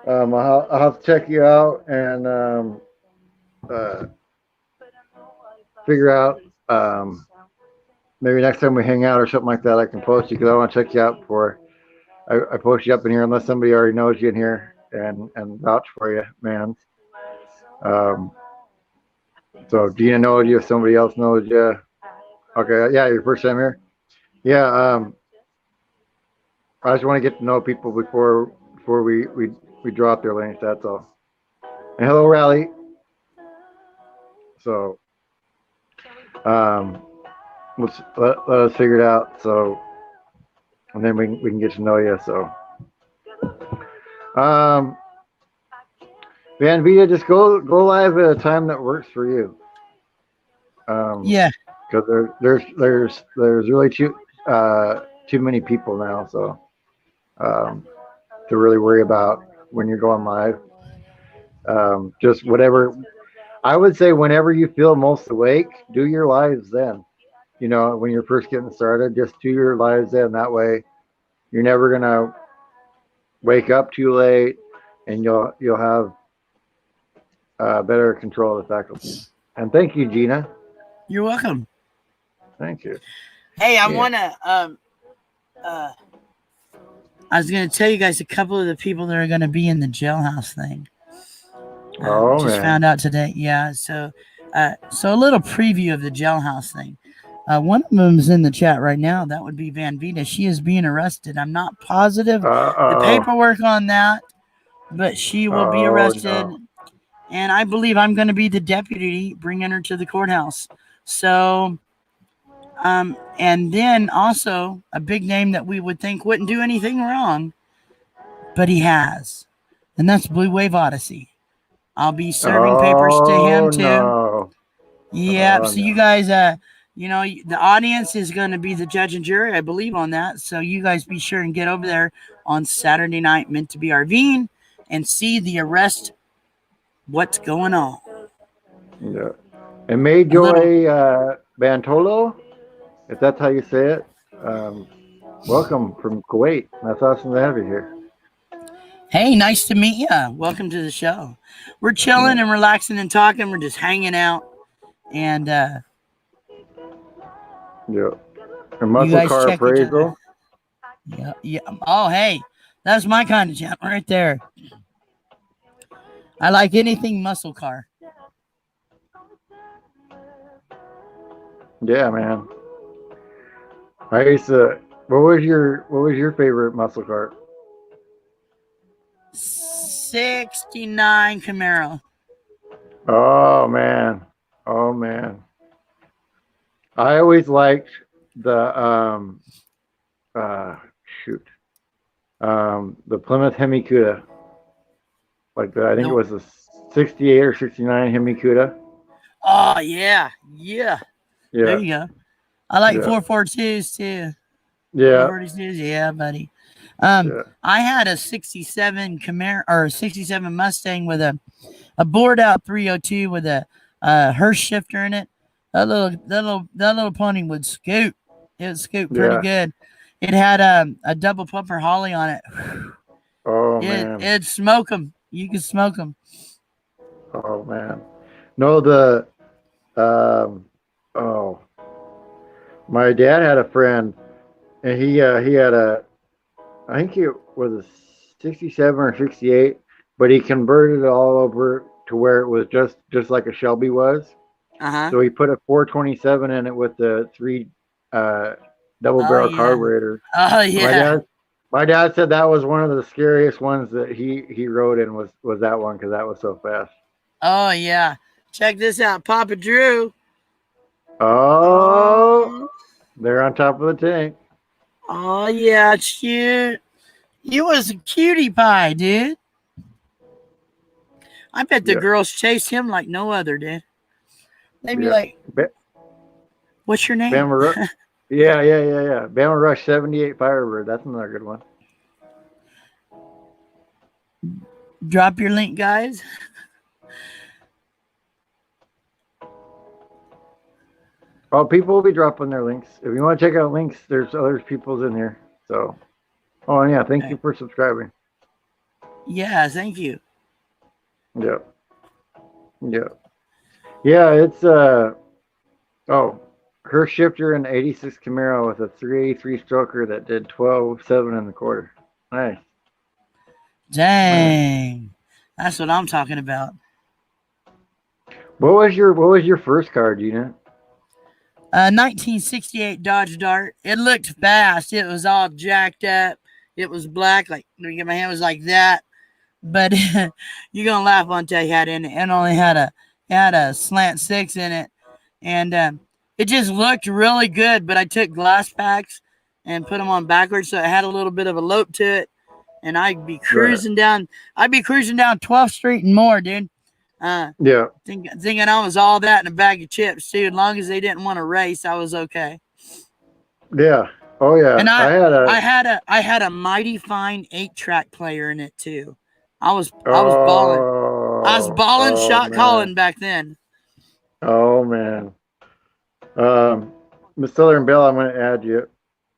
S2: I'll have to check you out and figure out maybe next time we hang out or something like that, I can post you because I want to check you out before I post you up in here, unless somebody already knows you in here and vouch for you, man. So Gina knows you, if somebody else knows you. Okay, yeah, your first time here. Yeah, I just want to get to know people before we drop their links. That's all. And hello, Rally. So, let's let us figure it out. So, and then we can get to know you. So, Van Vita, just go live at a time that works for you.
S1: Yeah.
S2: Because there's really too many people now, so to really worry about when you're going live. Just whatever. I would say whenever you feel most awake, do your lives then. You know, when you're first getting started, just do your lives then. That way, you're never gonna wake up too late, and you'll have better control of the faculty. And thank you, Gina.
S1: You're welcome.
S2: Thank you.
S1: Hey, I want to, I was going to tell you guys a couple of the people that are going to be in the jailhouse thing. Just found out today. Yeah. So a little preview of the jailhouse thing. One of them is in the chat right now. That would be Van Vita. She is being arrested. I'm not positive the paperwork on that, but she will be arrested. No. And I believe I'm going to be the deputy bringing her to the courthouse. So, and then also a big name that we would think wouldn't do anything wrong, but he has, and that's Blue Wave Odyssey. I'll be serving papers to him too. No. Yeah. So you guys, you know, the audience is going to be the judge and jury, I believe, on that. So you guys be sure and get over there on Saturday night, Meant to Be RVing, and see the arrest. What's going on?
S2: Yeah. And Mayjoy Bantolo, if that's how you say it, welcome from Kuwait. That's awesome to have you here.
S1: Hey, nice to meet you. Welcome to the show. We're chilling and relaxing and talking. We're just hanging out. And
S2: yeah. And muscle car appraisal.
S1: Yeah. Oh, hey, that's my kind of channel right there. I like anything muscle car.
S2: Yeah, man. I used to. What was your favorite muscle car?
S1: 69 Camaro.
S2: Oh man. Oh man. I always liked the uh shoot. The Plymouth Hemi-Cuda. I think it
S1: The,
S2: was a 68 or 69 Hemi-Cuda.
S1: oh yeah, yeah. There
S2: Yeah.
S1: you go. I like
S2: Yeah.
S1: 442s too.
S2: Yeah.
S1: 442s, yeah, buddy.
S2: Yeah.
S1: I had a 67 Camaro or 67 Mustang with a bored out 302 with a Hurst shifter in it. That little pony would scoot. It would scoot pretty
S2: Yeah.
S1: good. It had a double pumper Holly on it.
S2: Oh man.
S1: It'd smoke them. You could smoke them.
S2: Oh man. No, the oh, my dad had a friend, and he had I think it was a 67 or 68, but he converted it all over to where it was just like a Shelby was.
S1: Uh-huh.
S2: So he put a 427 in it with the three double barrel carburetor.
S1: Oh yeah.
S2: My dad said that was one of the scariest ones that he rode in was that one because that was so fast.
S1: Oh yeah. Check this out, Papa Drew.
S2: Oh, they're on top of the tank.
S1: Oh yeah, cute. You was a cutie pie, dude. I bet the girls chased him like no other, dude. They'd be like, "What's your name?"
S2: Bama yeah. Bama Rush 78 Firebird. That's another good one.
S1: Drop your link, guys.
S2: Oh, people will be dropping their links. If you want to check out links, there's other people's in here. So, oh, and yeah, thank you for subscribing.
S1: Yeah, thank you.
S2: Yeah. It's Hurst shifter and 86 Camaro with a 383 stroker that did 12.7 in the quarter. Nice.
S1: Dang, that's what I'm talking about.
S2: What was your first car, Gina?
S1: 1968 Dodge Dart. It looked fast. It was all jacked up. It was black. Like my hand was like that. But you're gonna laugh until you had in it. It only had a slant 6 in it, and it just looked really good. But I took glass packs and put them on backwards, so it had a little bit of a lope to it. And I'd be cruising down. I'd be cruising down 12th Street and more, dude. Thinking I was all that in a bag of chips too. As long as they didn't want to race, I was okay.
S2: Yeah. Oh yeah.
S1: And I had a mighty fine 8-track player in it too. I was balling. I was balling shot calling back then.
S2: Oh man. Miss Southern Belle, I'm gonna add you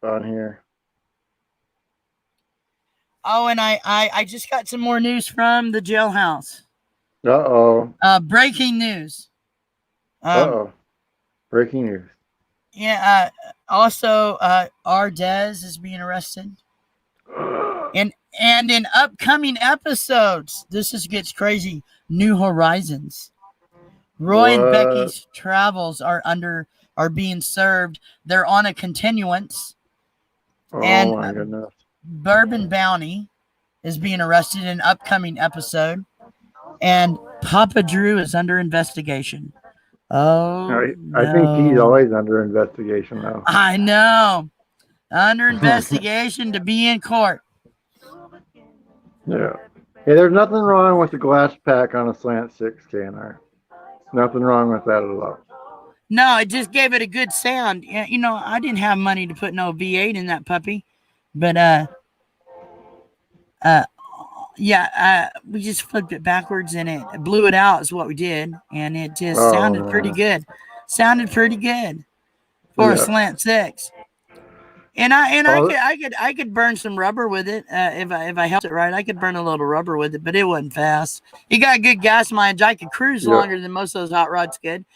S2: on here.
S1: Oh, and I just got some more news from the jailhouse. Breaking news.
S2: Breaking news.
S1: Yeah. Also, Ardez is being arrested. And in upcoming episodes, gets crazy. New Horizons. Roy and Becky's travels are being served. They're on a continuance.
S2: Oh my goodness.
S1: Bourbon Bounty is being arrested in an upcoming episode. And Papa Drew is under investigation. Oh,
S2: I think he's always under investigation now.
S1: I know. Under investigation to be in court.
S2: Yeah. Hey, there's nothing wrong with the glass pack on a slant 6 KNR. Nothing wrong with that at all.
S1: No, it just gave it a good sound. You know, I didn't have money to put no V8 in that puppy, but we just flipped it backwards and it blew it out is what we did, and it just sounded pretty good. Sounded pretty good for a slant 6. And I could burn some rubber with it if I helped it right. I could burn a little rubber with it, but it wasn't fast. It got good gas mileage. I could cruise longer than most of those hot rods could.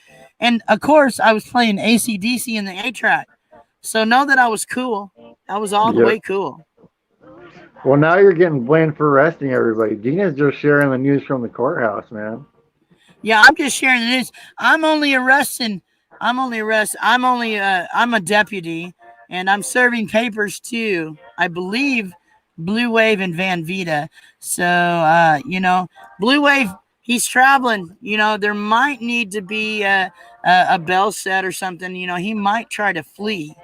S1: And of course, I was playing AC/DC in the 8-track, so know that I was cool. I was all the way cool.
S2: Well, now you're getting blamed for arresting everybody. Dina's just sharing the news from the courthouse, man.
S1: Yeah, I'm just sharing the news. I'm a deputy. And I'm serving papers too. I believe Blue Wave and Van Vita. So, Blue Wave, he's traveling. You know, there might need to be a bell set or something. You know, he might try to flee.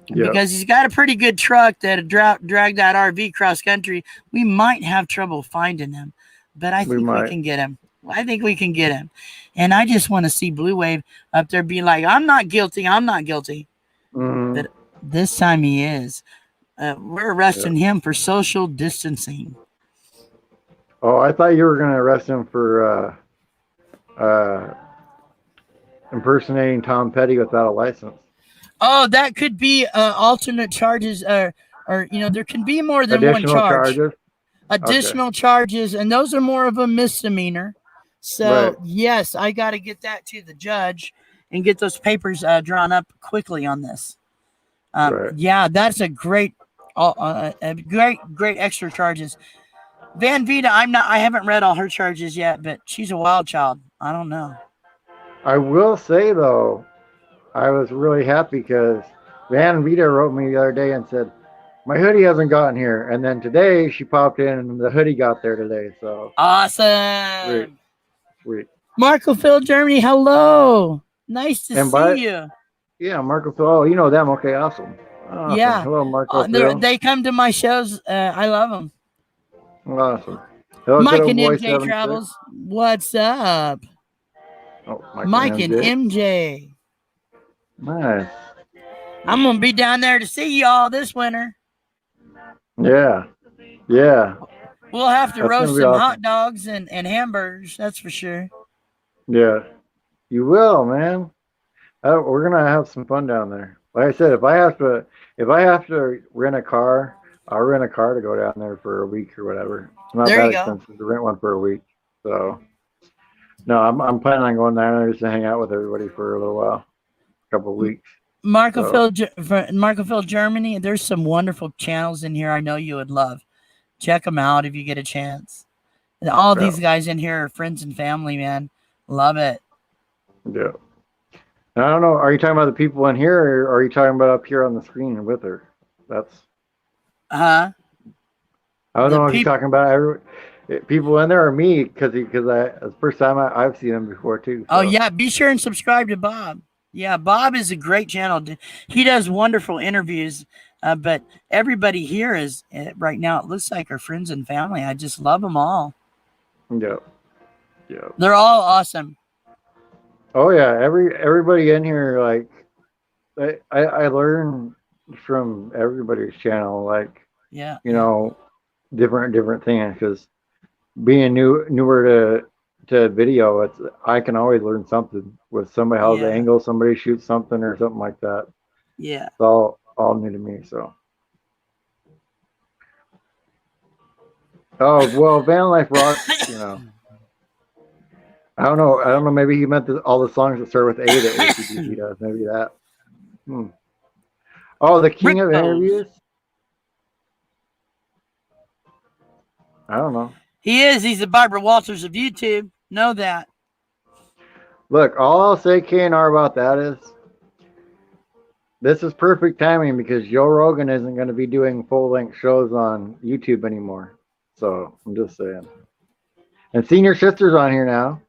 S1: Because he's got a pretty good truck that drag that RV cross country. We might have trouble finding him, but I think we can get him. I think we can get him. And I just want to see Blue Wave up there be like, I'm not guilty. I'm not guilty. But this time he is. We're arresting him for social distancing.
S2: Oh, I thought you were going to arrest him for impersonating Tom Petty without a license.
S1: Oh, that could be alternate charges, or you know, there can be more than one charge. Additional charges, and those are more of a misdemeanor. So yes, I got to get that to the judge and get those papers drawn up quickly on this. Yeah, that's a great extra charges. Van Vita, I haven't read all her charges yet, but she's a wild child. I don't know.
S2: I will say though, I was really happy because Van Vita wrote me the other day and said, my hoodie hasn't gotten here. And then today she popped in and the hoodie got there today. So
S1: awesome.
S2: Sweet.
S1: Marco Phil, Germany. Hello. Nice to see you.
S2: Yeah, Marco Phil. Oh, you know them. Okay, awesome.
S1: Yeah.
S2: Hello, Marco Phil.
S1: They come to my shows. I love them.
S2: Awesome. Hello,
S1: Mike and MJ Travels. What's up?
S2: Oh,
S1: Mike and MJ.
S2: Nice.
S1: I'm going to be down there to see y'all this winter.
S2: Yeah. Yeah.
S1: We'll have to roast some hot dogs and hamburgers. That's for sure.
S2: Yeah. You will, man. We're going to have some fun down there. Like I said, if I have to rent a car, I'll rent a car to go down there for a week or whatever. It's not that expensive to rent one for a week. So, no, I'm planning on going down there just to hang out with everybody for a little while. Couple of weeks.
S1: Marco Phil, Germany. There's some wonderful channels in here I know you would love. Check them out if you get a chance. And all these guys in here are friends and family, man. Love it.
S2: Yeah. And I don't know. Are you talking about the people in here, or are you talking about up here on the screen with her? That's. I don't know if you're talking about people in there or me, because it's the first time I've seen them before too. So.
S1: Oh yeah, be sure and subscribe to Bob. Yeah, Bob is a great channel. He does wonderful interviews, but everybody here is right now. It looks like our friends and family. I just love them all.
S2: Yeah, yeah.
S1: They're all awesome.
S2: Oh yeah, everybody in here, like I learn from everybody's channel, like you know, different things, because being newer to video, I can always learn something with somebody how's the angle, somebody shoots something or something like that.
S1: Yeah,
S2: it's all new to me. So well, Van Life Rocks, you know. I don't know. Maybe he meant all the songs that start with A that ACDC does. Maybe that. Oh, the king of interviews. I don't know.
S1: He is. He's the Barbara Walters of YouTube. Know that.
S2: Look, all I'll say, KNR, about that is this is perfect timing, because Joe Rogan isn't going to be doing full-length shows on YouTube anymore. So I'm just saying. And Senior Sister's on here now.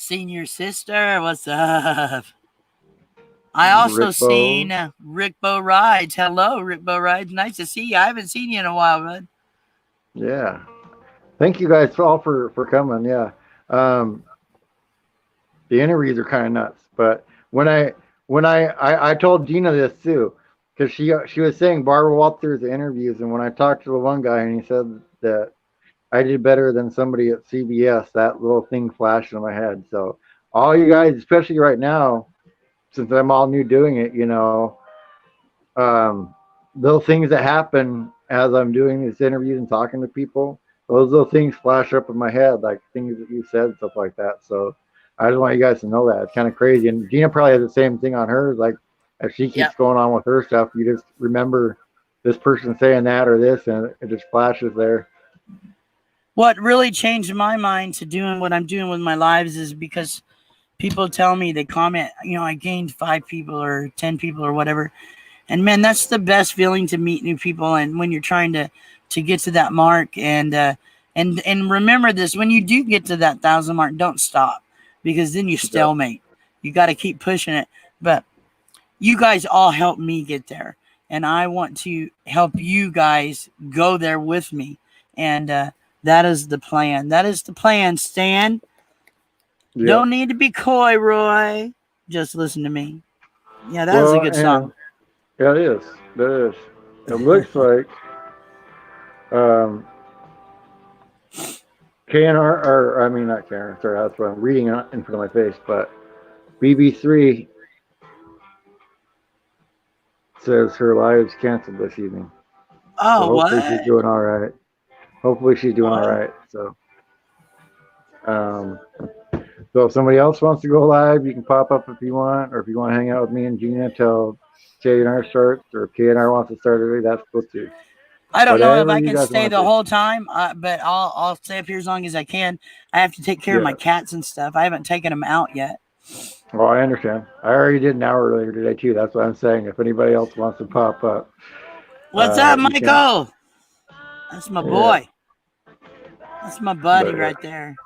S1: Senior Sister, what's up? I also seen Rick Bo Rides. Hello, Rick Bo Rides. Nice to see you. I haven't seen you in a while, bud.
S2: Yeah. Thank you guys all for coming. Yeah. The interviews are kind of nuts, but when I told Gina this too, because she was saying Barbara Walters interviews, and when I talked to the one guy and he said that I did better than somebody at CBS, that little thing flashed in my head. So all you guys, especially right now, since I'm all new doing it, you know, those things that happen as I'm doing these interviews and talking to people, those little things flash up in my head, like things that you said, stuff like that. So I just want you guys to know that. It's kind of crazy. And Gina probably has the same thing on hers. Like, if she keeps going on with her stuff, you just remember this person saying that or this, and it just flashes there.
S1: What really changed my mind to doing what I'm doing with my lives is because people tell me, they comment, you know, I gained 5 people or 10 people or whatever. And man, that's the best feeling, to meet new people. And when you're trying to get to that mark and And remember this, when you do get to that 1,000 mark, don't stop, because then you stalemate. You got to keep pushing it. But you guys all helped me get there, and I want to help you guys go there with me. And that is the plan. That is the plan, Stan. Yep. Don't need to be coy, Roy. Just listen to me. Yeah, that was a good song.
S2: Yeah, it is. It is. It looks like KNR, or I mean not KNR, sorry, that's what I'm reading in front of my face, but BB3 says her live's canceled this evening.
S1: Oh,
S2: so hopefully she's doing all right. Hopefully she's doing all right. So so if somebody else wants to go live, you can pop up if you want, or if you want to hang out with me and Gina till KNR starts, or if KNR wants to start early, that's cool too.
S1: I don't know if I can stay the whole time, but I'll stay up here as long as I can. I have to take care of my cats and stuff. I haven't taken them out yet.
S2: Well, I understand. I already did an hour earlier today too. That's what I'm saying. If anybody else wants to pop up.
S1: What's up, Michael? That's my boy. That's my buddy right there.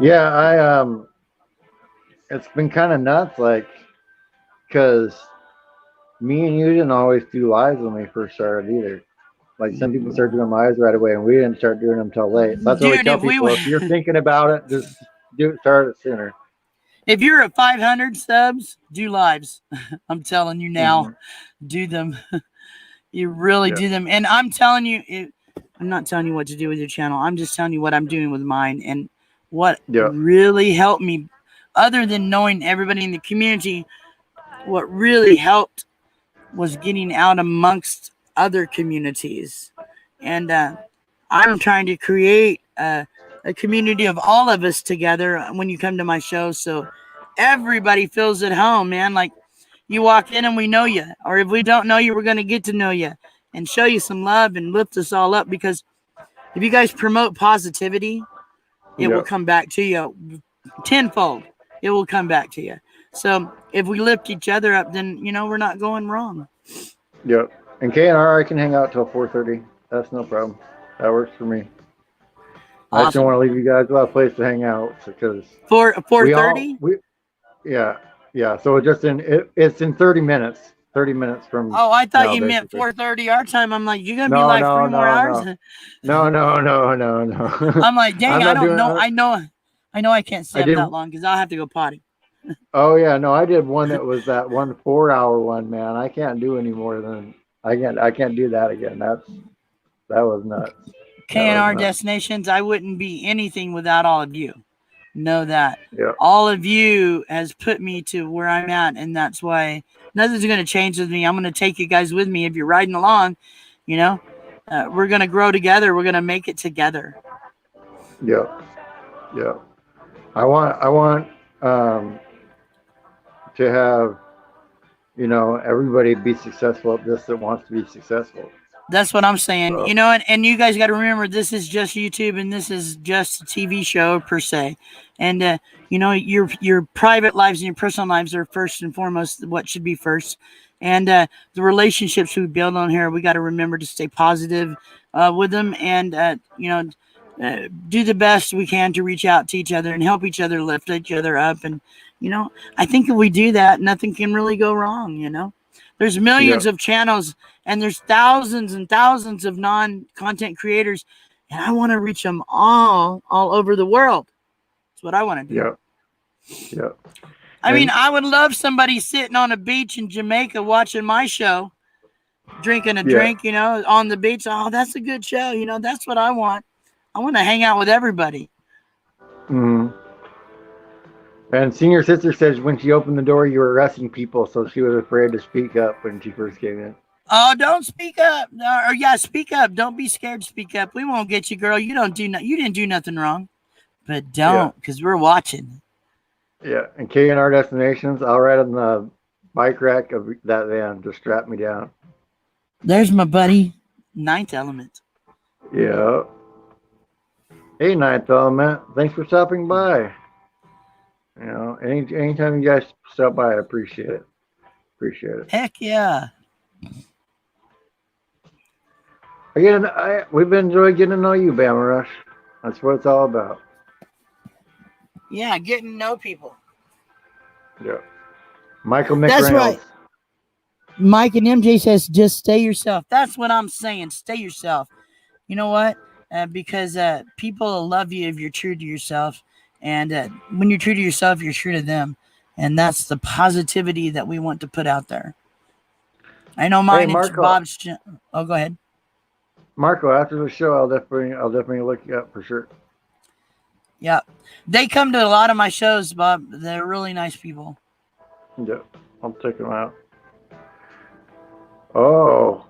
S2: Yeah, it's been kind of nuts, like, because me and you didn't always do lives when we first started either. Like, some people started doing lives right away, and we didn't start doing them till late. That's what we tell people. If you're thinking about it, just start it sooner.
S1: If you're at 500 subs, do lives. I'm telling you now, do them. You really do them. And I'm telling you, I'm not telling you what to do with your channel. I'm just telling you what I'm doing with mine. And what really helped me, other than knowing everybody in the community, what really helped was getting out amongst other communities. And I'm trying to create a community of all of us together when you come to my show, so everybody feels at home, man. Like, you walk in and we know you, or if we don't know you, we're going to get to know you and show you some love and lift us all up, because if you guys promote positivity, it will come back to you tenfold. It will come back to you. So if we lift each other up, then, you know, we're not going wrong.
S2: Yep. And KNR, I can hang out till 4:30. That's no problem. That works for me. Awesome. I just don't want to leave you guys without a place to hang out, because
S1: 4:30.
S2: Yeah. So it's in 30 minutes. 30 minutes from.
S1: Oh, I thought you meant 4:30 our time. I'm like, you're gonna be like 3 more hours.
S2: No.
S1: I'm like, dang, I don't know. I know I can't stay up that long because I'll have to go potty.
S2: Oh yeah, no, I did one that was that 1 4-hour one, man. I can't do any more than I can't do that again. That was nuts.
S1: KNR Destinations, I wouldn't be anything without all of you. Know that. Yeah. All of you has put me to where I'm at, and that's why nothing's going to change with me. I'm going to take you guys with me if you're riding along. You know, we're going to grow together. We're going to make it together.
S2: Yeah. I want to have, you know, everybody be successful at this that wants to be successful.
S1: That's what I'm saying. You know, and you guys got to remember, this is just YouTube, and this is just a TV show per se. And, you know, your private lives and your personal lives are first and foremost what should be first. And the relationships we build on here, we got to remember to stay positive with them, and, you know, do the best we can to reach out to each other and help each other, lift each other up. And, you know, I think if we do that, nothing can really go wrong, you know. There's millions of channels, and there's thousands and thousands of non-content creators, and I want to reach them all over the world. That's what I want to do.
S2: Yeah.
S1: I mean, I would love somebody sitting on a beach in Jamaica watching my show, drinking a drink, you know, on the beach. Oh, that's a good show. You know, that's what I want. I want to hang out with everybody.
S2: Mm-hmm. And Senior Sister says when she opened the door, you were arresting people, so she was afraid to speak up when she first came in.
S1: Oh, don't speak up. Speak up. Don't be scared to speak up. We won't get you, girl. You didn't do nothing wrong. But don't, because we're watching.
S2: Yeah, and KNR Destinations, I'll ride on the bike rack of that van. Just strap me down.
S1: There's my buddy, Ninth Element.
S2: Yeah. Hey, Ninth Element. Thanks for stopping by. You know, anytime you guys stop by, I appreciate it.
S1: Heck yeah.
S2: Again, we've enjoyed getting to know you, Bama Rush. That's what it's all about.
S1: Yeah, getting to know people.
S2: Yeah. Michael McReynolds.
S1: That's right. Mike and MJ says, just stay yourself. That's what I'm saying. Stay yourself. You know what? Because people will love you if you're true to yourself. And when you're true to yourself, you're true to them. And that's the positivity that we want to put out there. I know mine and Bob's. Oh, go ahead.
S2: Marco, after the show, I'll definitely look you up for sure.
S1: Yeah. They come to a lot of my shows, Bob. They're really nice people.
S2: Yeah. I'll check them out. Oh.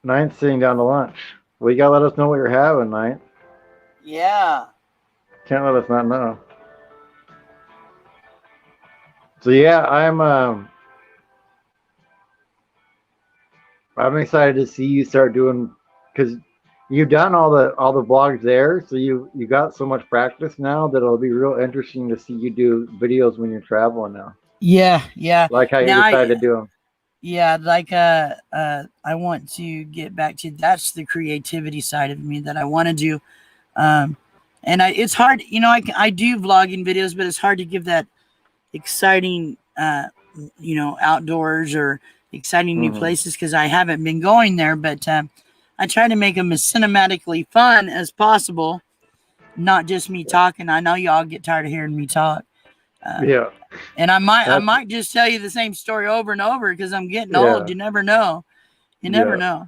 S2: Ninth sitting down to lunch. Well, you gotta let us know what you're having, Ninth.
S1: Yeah.
S2: Can't let us not know. So yeah, I'm excited to see you start doing, because you've done all the vlogs there, so you got so much practice now that it'll be real interesting to see you do videos when you're traveling now.
S1: Yeah, yeah.
S2: Like how you decided to do them.
S1: Yeah, like I want to get back to, that's the creativity side of me that I want to do. And it's hard, you know, I do vlogging videos, but it's hard to give that exciting you know, outdoors or exciting new places because I haven't been going there, but I try to make them as cinematically fun as possible, not just me talking. I know y'all get tired of hearing me talk.
S2: Yeah.
S1: And I might just tell you the same story over and over because I'm getting old. You never know. You never know.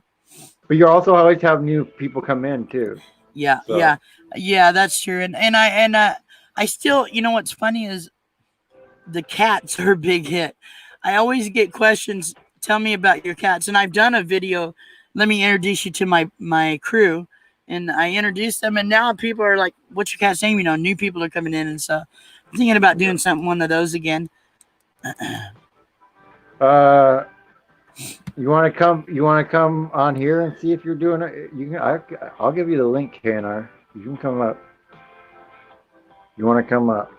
S2: But you also always have new people come in too.
S1: Yeah, so. Yeah, that's true. And I still, you know, what's funny is the cats are a big hit. I always get questions. Tell me about your cats. And I've done a video. Let me introduce you to my crew. And I introduced them. And now people are like, what's your cat's name? You know, new people are coming in and stuff. I'm thinking about doing one of those again.
S2: You want to come on here and see if you're doing it? You can. I'll give you the link, KNR. You can come up. You want to come up?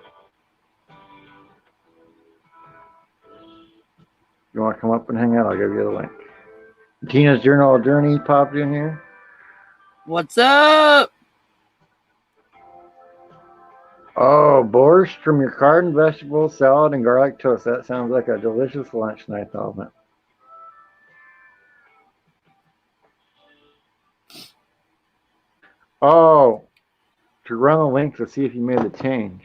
S2: You want to come up and hang out? I'll give you the link. Tina's Journal of Journey popped in here.
S1: What's up?
S2: Oh, borscht from your garden, vegetables, salad, and garlic toast. That sounds like a delicious lunch night, element. Oh, to run the link to see if you made the change.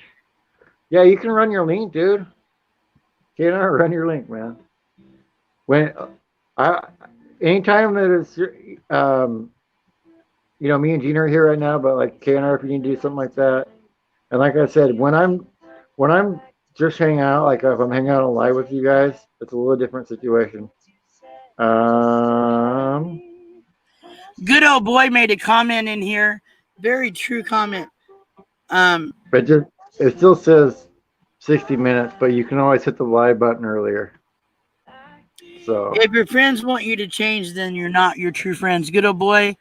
S2: Yeah, you can run your link, dude. Can I run your link, man? When anytime that it's you know, me and Gina are here right now, but like KNR, if you need to do something like that. And like I said, when I'm just hanging out, like if I'm hanging out on live with you guys, it's a little different situation.
S1: Good old boy made a comment in here. Very true comment.
S2: But it still says 60 minutes, but you can always hit the live button earlier. So
S1: if your friends want you to change, then you're not your true friends. Good old boy.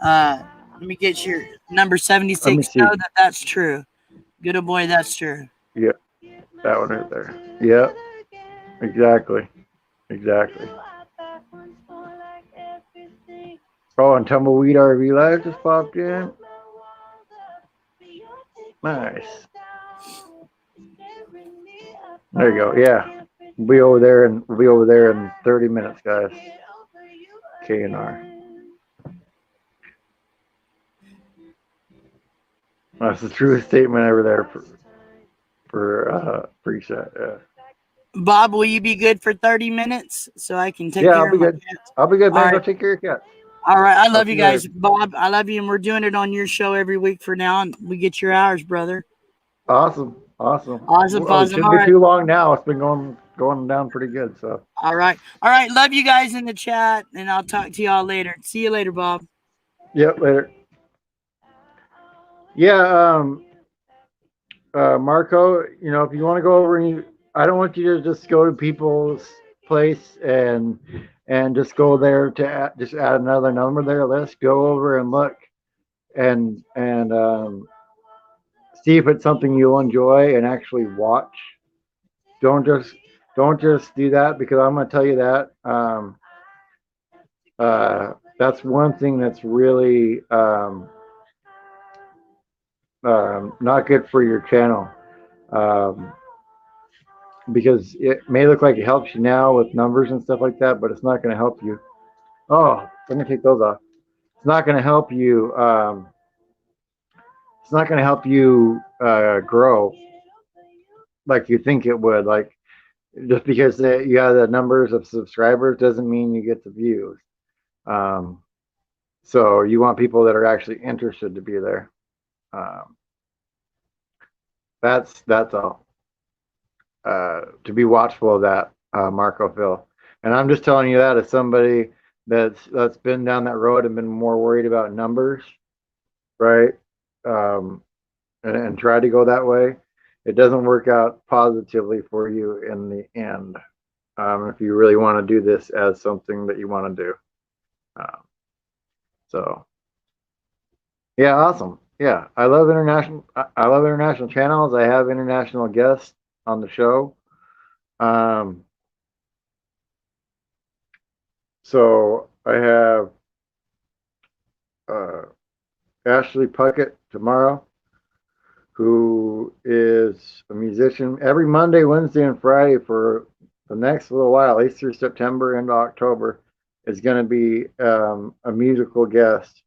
S1: Let me get your number 76. Know that that's true. Good old boy, that's true.
S2: Yeah, that one right there. Yep, exactly. Oh, and Tumbleweed RV Live just popped in. Nice. There you go. Yeah, we'll be over there in 30 minutes, guys. KNR. That's the truest statement ever there for preset. Yeah.
S1: Bob, will you be good for 30 minutes so I can take
S2: care
S1: of my cats?
S2: I'll be good, man. Right. Go take care of your cat.
S1: All right. I love you guys. Bob, I love you, and we're doing it on your show every week for now, and we get your hours, brother.
S2: Awesome.
S1: Well,
S2: it shouldn't be too long now. It's been going down pretty good. So.
S1: All right. Love you guys in the chat, and I'll talk to y'all later. See you later, Bob.
S2: Yep, later. Yeah, Marco, you know, if you want to go over I don't want you to just go to people's place and just go there to just add another number there. Let's go over and look and see if it's something you'll enjoy and actually watch. Don't just do that, because I'm going to tell you that that's one thing that's really not good for your channel. Um, because it may look like it helps you now with numbers and stuff like that, but it's not going to help you. Oh, let me take those off. It's not going to help you. It's not going to help you grow like you think it would. Like just because you have the numbers of subscribers doesn't mean you get the views. So you want people that are actually interested to be there. Um, that's all. To be watchful of that, Marco Phil. And I'm just telling you that as somebody that's been down that road and been more worried about numbers, right? And try to go that way. It doesn't work out positively for you in the end. If you really want to do this as something that you want to do. So yeah, awesome. Yeah, I love international channels. I have international guests on the show. So I have Ashley Puckett tomorrow, who is a musician. Every Monday, Wednesday, and Friday for the next little while, at least through September into October, is going to be a musical guest.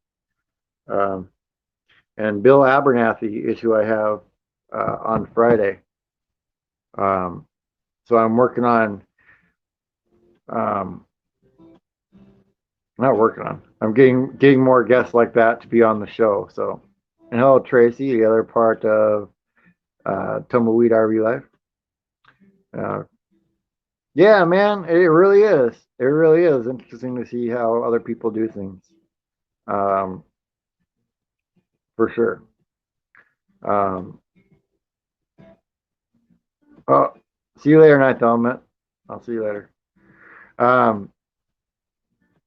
S2: And Bill Abernathy is who I have on Friday. So I'm working on, not working on, I'm getting more guests like that to be on the show. So, and hello, Tracy, the other part of Tumbleweed RV Life. Yeah, man, it really is. It really is interesting to see how other people do things. For sure. Oh, see you later, Night Element. I'll see you later.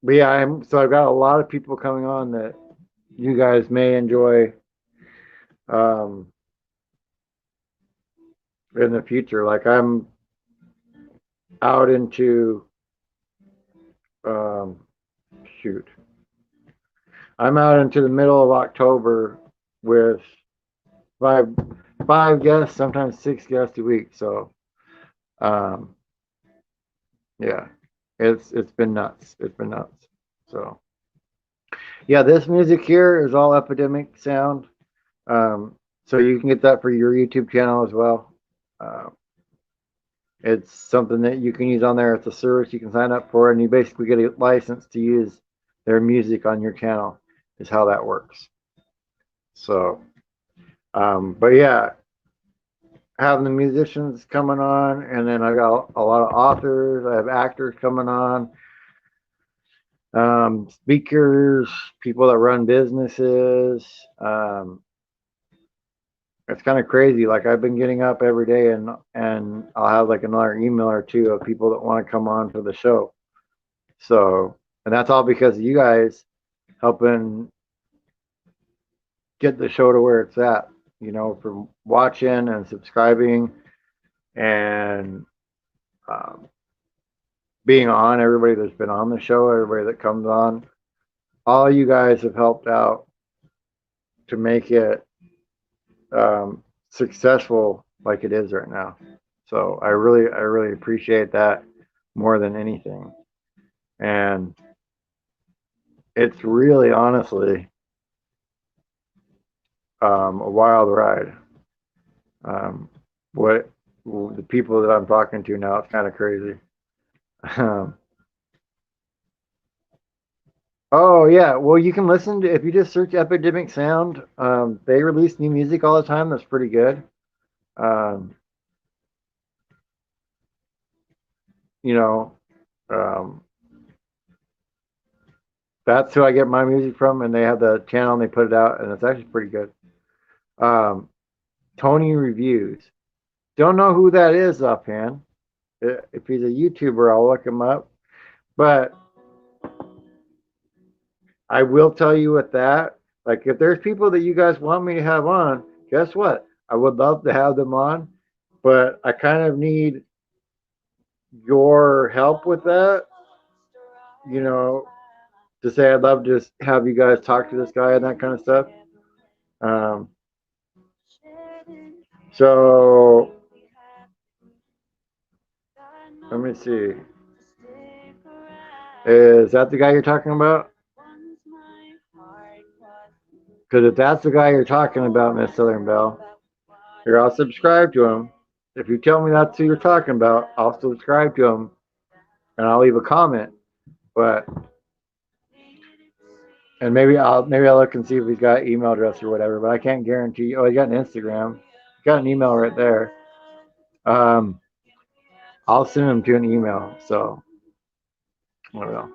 S2: But yeah, so I've got a lot of people coming on that you guys may enjoy in the future. Like I'm out into shoot. I'm out into the middle of October with five guests, sometimes 6 guests a week. So yeah, it's been nuts. It's been nuts. So yeah, this music here is all Epidemic Sound. So you can get that for your YouTube channel as well. It's something that you can use on there. It's a service you can sign up for, and you basically get a license to use their music on your channel, is how that works. So, but yeah, having the musicians coming on, and then I got a lot of authors. I have actors coming on, speakers, people that run businesses. It's kind of crazy. Like I've been getting up every day and I'll have like another email or two of people that want to come on for the show. So, and that's all because of you guys helping get the show to where it's at, you know, from watching and subscribing and being on, everybody that's been on the show, everybody that comes on, all you guys have helped out to make it successful like it is right now. So I really appreciate that more than anything. And it's really honestly a wild ride. What the people that I'm talking to now, it's kind of crazy. Oh yeah, well you can listen to, if you just search Epidemic Sound, they release new music all the time. That's pretty good. You know, that's who I get my music from, and they have the channel and they put it out, and it's actually pretty good. Tony Reviews. Don't know who that is offhand. If he's a YouTuber, I'll look him up. But I will tell you with that, like if there's people that you guys want me to have on, guess what? I would love to have them on, but I kind of need your help with that, you know, to say I'd love to just have you guys talk to this guy and that kind of stuff. So let me see. Is that the guy you're talking about? Because if that's the guy you're talking about, Miss Southern Belle, here, I'll subscribe to him. If you tell me that's who you're talking about, I'll subscribe to him and I'll leave a comment. But and maybe I'll look and see if he's got email address or whatever. But I can't guarantee. Oh, he got an Instagram. He got an email right there. I'll send him to an email. So I don't know.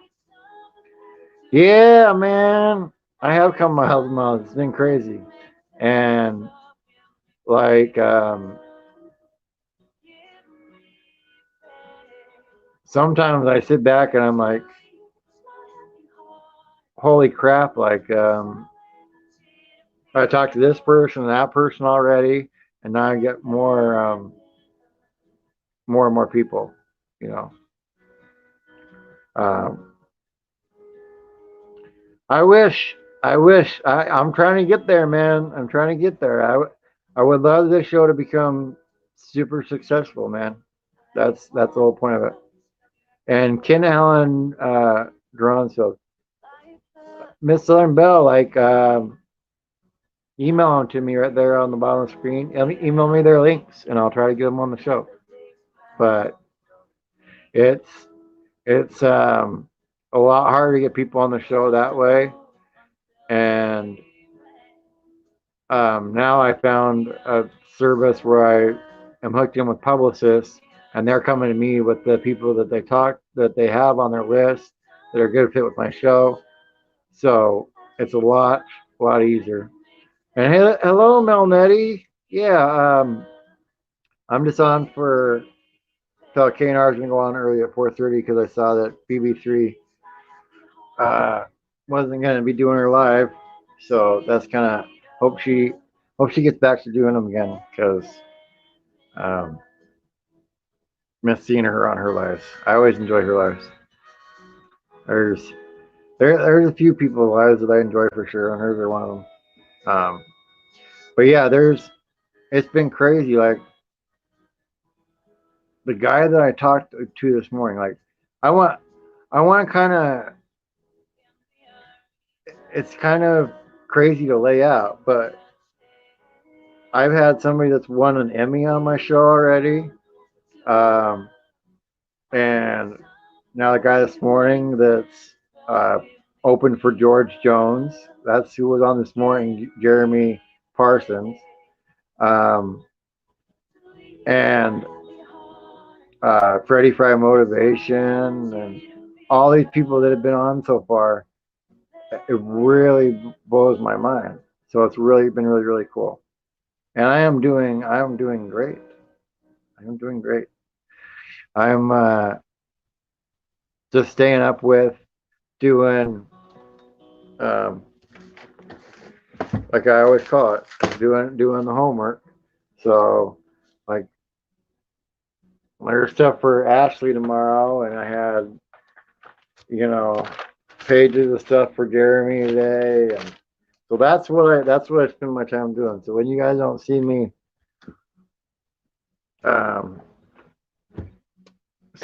S2: Yeah, man. I have come miles and miles. It's been crazy. And like sometimes I sit back and I'm like, holy crap, like I talked to this person and that person already, and now I get more and more people, you know. I wish I'm trying to get there, man. I'm trying to get there. I would love this show to become super successful, man. That's the whole point of it. And Ken Allen Duranzo, Miss Southern Belle, like email them to me right there on the bottom of the screen. Email me their links, and I'll try to get them on the show. But it's a lot harder to get people on the show that way. And now I found a service where I am hooked in with publicists, and they're coming to me with the people that they have on their list that are a good fit with my show. So it's a lot easier. And hello, Melnetti. Yeah, I'm just on for till KNR is gonna go on early at 4:30 because I saw that BB3 wasn't gonna be doing her live, so that's kind of hope she gets back to doing them again because miss seeing her on her lives. I always enjoy her lives. There's a few people's lives that I enjoy for sure, and hers are one of them. But yeah, it's been crazy. Like the guy that I talked to this morning, like I want to kind of, it's kind of crazy to lay out, but I've had somebody that's won an Emmy on my show already. And now the guy this morning that's open for George Jones, that's who was on this morning, Jeremy Parsons. And Freddie Fry Motivation and all these people that have been on so far, it really blows my mind. So it's really been really cool. And I am doing great. I am doing great. I'm just staying up with doing like I always call it, doing the homework. So like there's stuff for Ashley tomorrow, and I had, you know, pages of stuff for Jeremy today, and so that's what I spend my time doing. So when you guys don't see me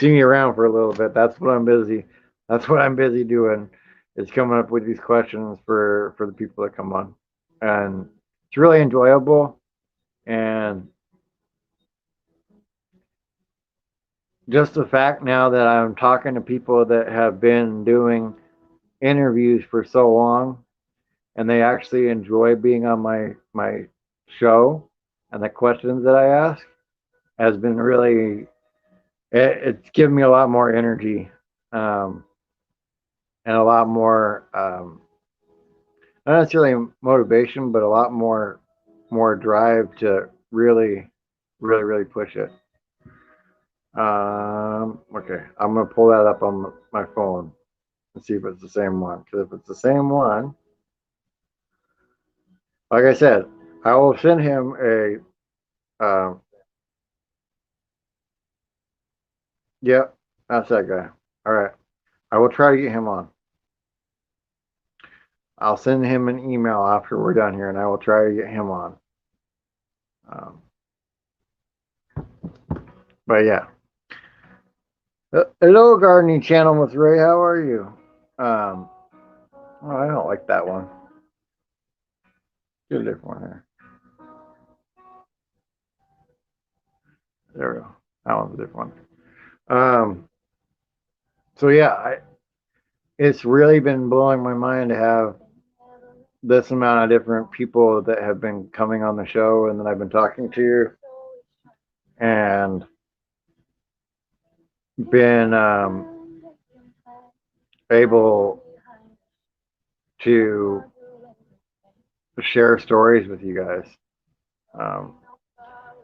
S2: around for a little bit, that's what I'm busy doing, is coming up with these questions for the people that come on. And it's really enjoyable, and just the fact now that I'm talking to people that have been doing interviews for so long and they actually enjoy being on my show, and the questions that I ask has been really, it's given me a lot more energy, and a lot more not necessarily motivation, but a lot more drive to really push it. Okay, I'm gonna pull that up on my phone and see if it's the same one. Because if it's the same one, like I said, I will send him a. Yep, that's that guy. All right, I will try to get him on. I'll send him an email after we're done here, and I will try to get him on. But yeah. Hello, Gardening Channel with Ray. How are you? Oh, I don't like that one. Do a different one here. There we go. That one's a different one. So yeah, it's really been blowing my mind to have this amount of different people that have been coming on the show and that I've been talking to, and been able to share stories with you guys.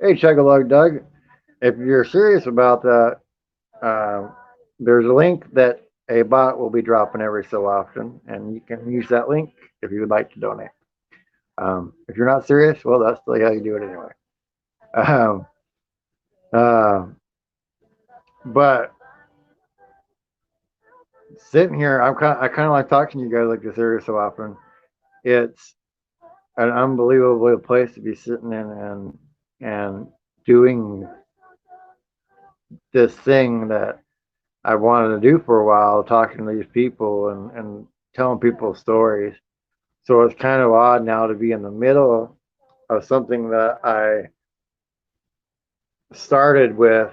S2: Hey, Chug-a-Lug Doug, if you're serious about that, there's a link that a bot will be dropping every so often, and you can use that link if you would like to donate. If you're not serious, well, that's the how you do it anyway. But sitting here, I kind of like talking to you guys like this every so often. It's an unbelievable place to be sitting in and doing this thing that I wanted to do for a while, talking to these people and telling people stories. So it's kind of odd now to be in the middle of something that I started with.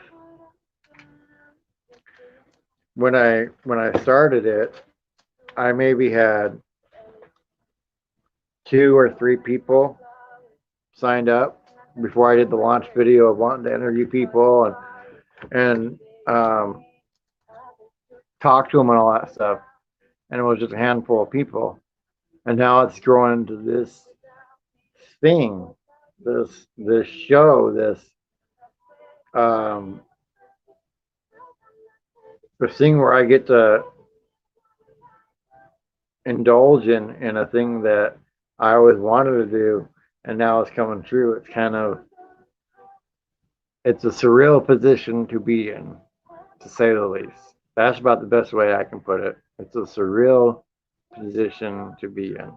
S2: When I started it, I maybe had 2 or 3 people signed up before I did the launch video of wanting to interview people and talk to them and all that stuff. And it was just a handful of people. And now it's growing into this thing, this show, this thing where I get to indulge in a thing that I always wanted to do, and now it's coming true. It's a surreal position to be in, to say the least. That's about the best way I can put it. It's a surreal position to be in.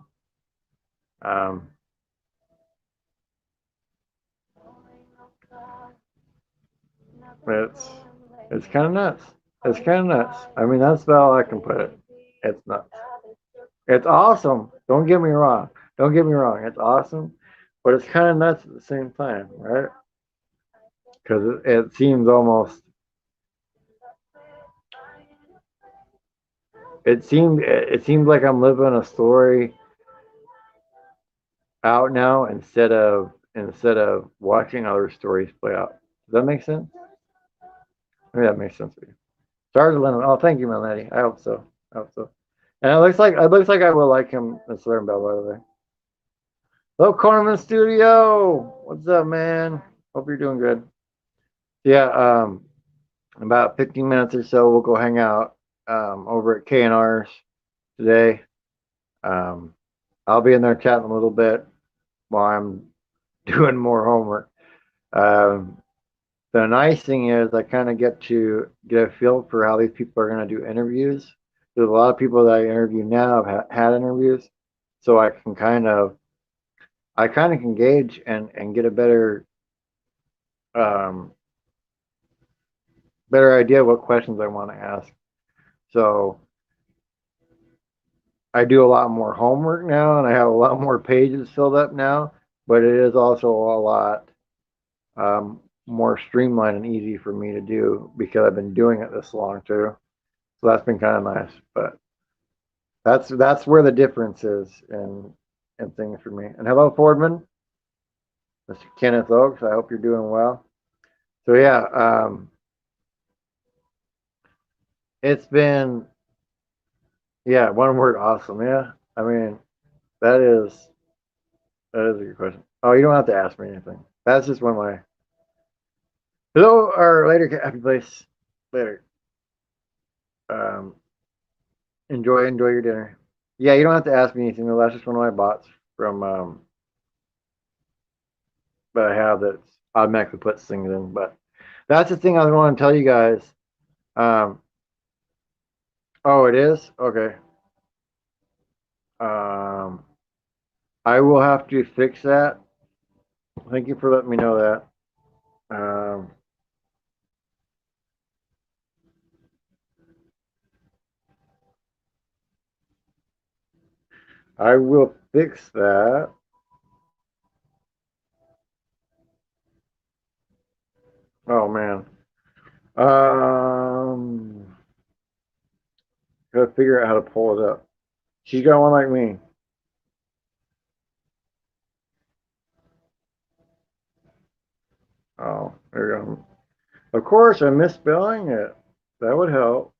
S2: It's kind of nuts. It's kind of nuts. I mean, that's about all I can put it. It's nuts. It's awesome. Don't get me wrong. Don't get me wrong. It's awesome, but it's kind of nuts at the same time, right? Because it seems almost. It seems like I'm living a story out now instead of watching other stories play out. Does that make sense? Maybe that makes sense to you. Stars Lennon. Oh, thank you, Melanie. I hope so. I hope so. And it looks like I will like him in Southern Belle, by the way. Hello, Corman Studio. What's up, man? Hope you're doing good. Yeah, in about 15 minutes or so, we'll go hang out over at K&R's today. I'll be in there chatting a little bit while I'm doing more homework. The nice thing is I kind of get to get a feel for how these people are going to do interviews. There's a lot of people that I interview now have had interviews, so I can kind of gauge and get a better idea of what questions I want to ask. So I do a lot more homework now, and I have a lot more pages filled up now, but it is also a lot more streamlined and easy for me to do because I've been doing it this long too. So that's been kind of nice, but that's where the difference is in things for me. And hello, Fordman, Mr. Kenneth Oaks. I hope you're doing well. So yeah, it's been, yeah, one word, awesome. Yeah, I mean, that is a good question. Oh, you don't have to ask me anything. That's just one way. Hello, or later, happy place. Later. Enjoy your dinner. Yeah, you don't have to ask me anything. That's just one of my bots from that I have that automatically puts things in. But that's the thing I want to tell you guys. Oh, it is? Okay. I will have to fix that. Thank you for letting me know that. I will fix that. Oh man. Gotta figure out how to pull it up. She's got one like me. Oh, there you go. Of course, I'm misspelling it. That would help.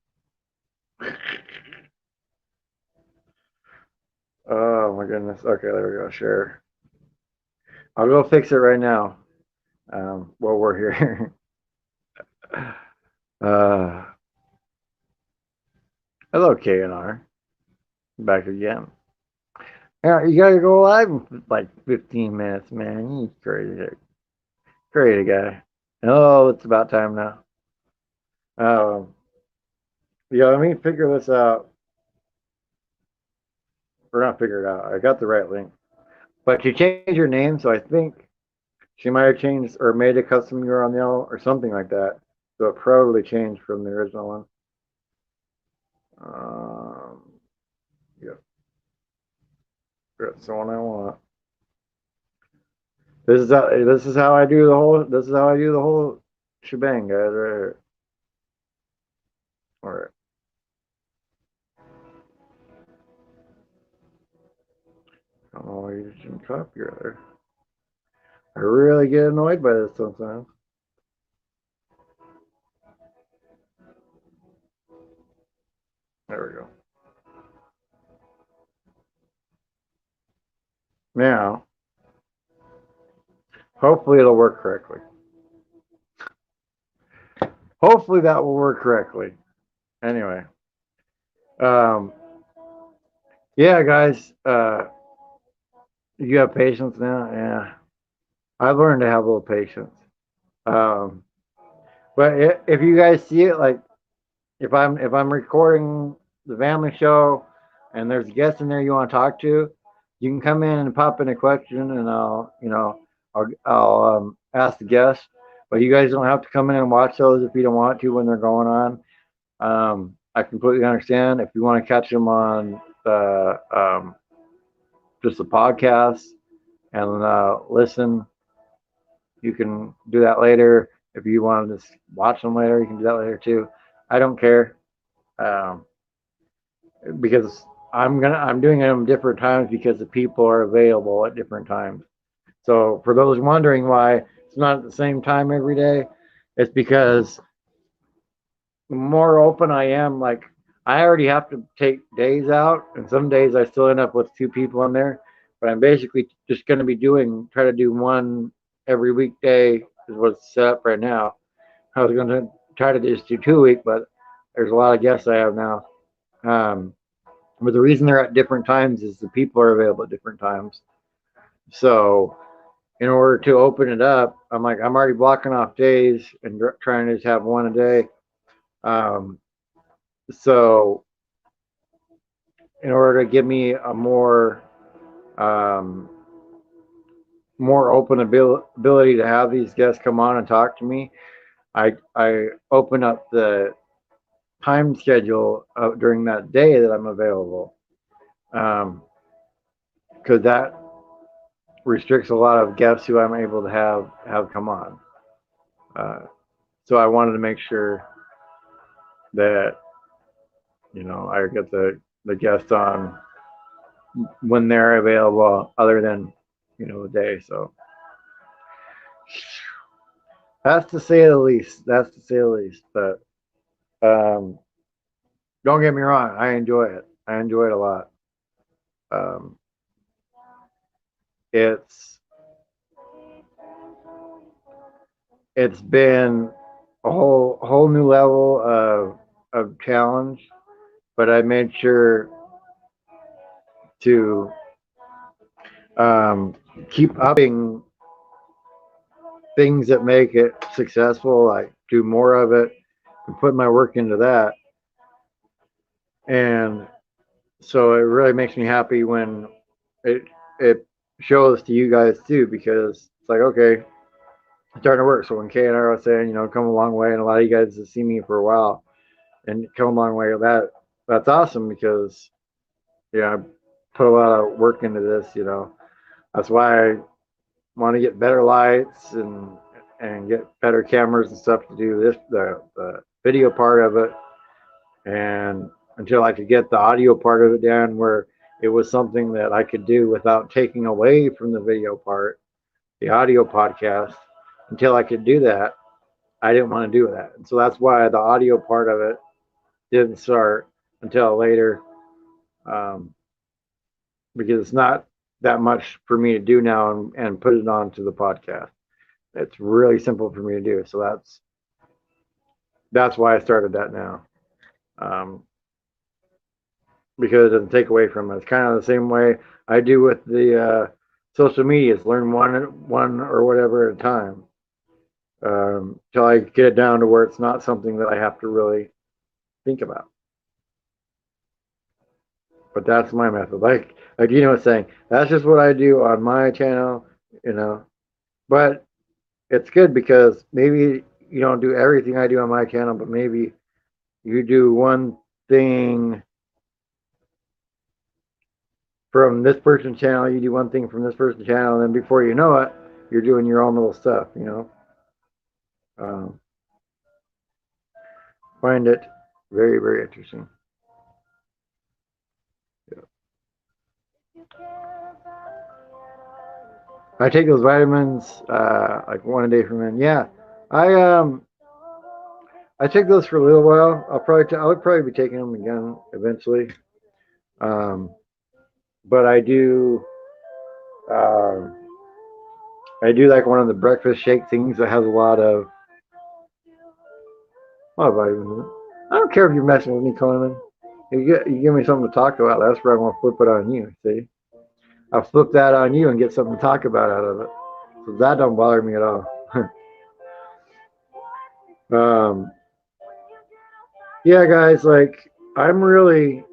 S2: Oh my goodness. Okay, there we go. Share. I'll go fix it right now. While we're here. Hello, KNR. Back again. Yeah, you gotta go live in like 15 minutes, man. You crazy, crazy guy. Oh, it's about time now. Yeah, let me figure this out. Or not figure it out. I got the right link. But you changed your name, so I think she might have changed or made a custom URL or something like that. So it probably changed from the original one. Yep. That's the one I want. This is how I do the whole shebang, guys. Right here. All right. I don't know why you shouldn't copy there. I really get annoyed by this sometimes. There we go. Now, hopefully it'll work correctly. Hopefully that will work correctly. Anyway. Yeah, guys, you have patience now? Yeah. I've learned to have a little patience. But if you guys see it, like if I'm recording the family show and there's guests in there you want to talk to, you can come in and pop in a question and I'll ask the guest. But you guys don't have to come in and watch those if you don't want to when they're going on. I completely understand if you want to catch them on the just the podcast and listen. You can do that later. If you want to just watch them later, you can do that later too. I don't care, because I'm doing them different times because the people are available at different times. So for those wondering why it's not at the same time every day, it's because the more open I am, like I already have to take days out, and some days I still end up with two people in there. But I'm basically just going to be try to do one every weekday is what's set up right now. I was going to try to just do 2 week, but there's a lot of guests I have now. But the reason they're at different times is the people are available at different times. So in order to open it up, I'm already blocking off days and trying to just have one a day. So in order to give me a more open ability to have these guests come on and talk to me, I open up the time schedule during that day that I'm available, because that restricts a lot of guests who I'm able to have come on. So I wanted to make sure that I get the guests on when they're available, other than the day. So that's to say the least. But don't get me wrong, I enjoy it. I enjoy it a lot. It's been a whole new level of challenge, but I made sure to keep upping things that make it successful. I do more of it and put my work into that. And So it really makes me happy when it shows to you guys too, because it's like, okay, it's starting to work. So when Kay and I was saying, come a long way, and a lot of you guys have seen me for a while and come a long way, that's awesome, because I put a lot of work into this. That's why I want to get better lights and get better cameras and stuff to do the video part of it, and until I could get the audio part of it down where it was something that I could do without taking away from the video part, the audio podcast. Until I could do that, I didn't want to do that, and so that's why the audio part of it didn't start until later, um, because it's not that much for me to do now and put it onto the podcast. It's really simple for me to do, so that's why I started that now, because it doesn't take away from it. It's kind of the same way I do with the social medias. Learn one or whatever at a time, till I get it down to where it's not something that I have to really think about. But that's my method. Like Gina was saying, that's just what I do on my channel. But it's good because maybe you don't do everything I do on my channel, but maybe you do one thing from this person's channel, you do one thing from this person's channel, and then before you know it, you're doing your own little stuff. Find it very, very interesting. I take those vitamins like one a day for men. Yeah, I take those for a little while. I'll probably be taking them again eventually. But I do like one of the breakfast shake things that has a lot of vitamins. I don't care if you're messing with me, Coleman. You give me something to talk about. That's where I'm gonna flip it on you. See, I'll flip that on you and get something to talk about out of it. So that don't bother me at all. Yeah, guys, like I'm really,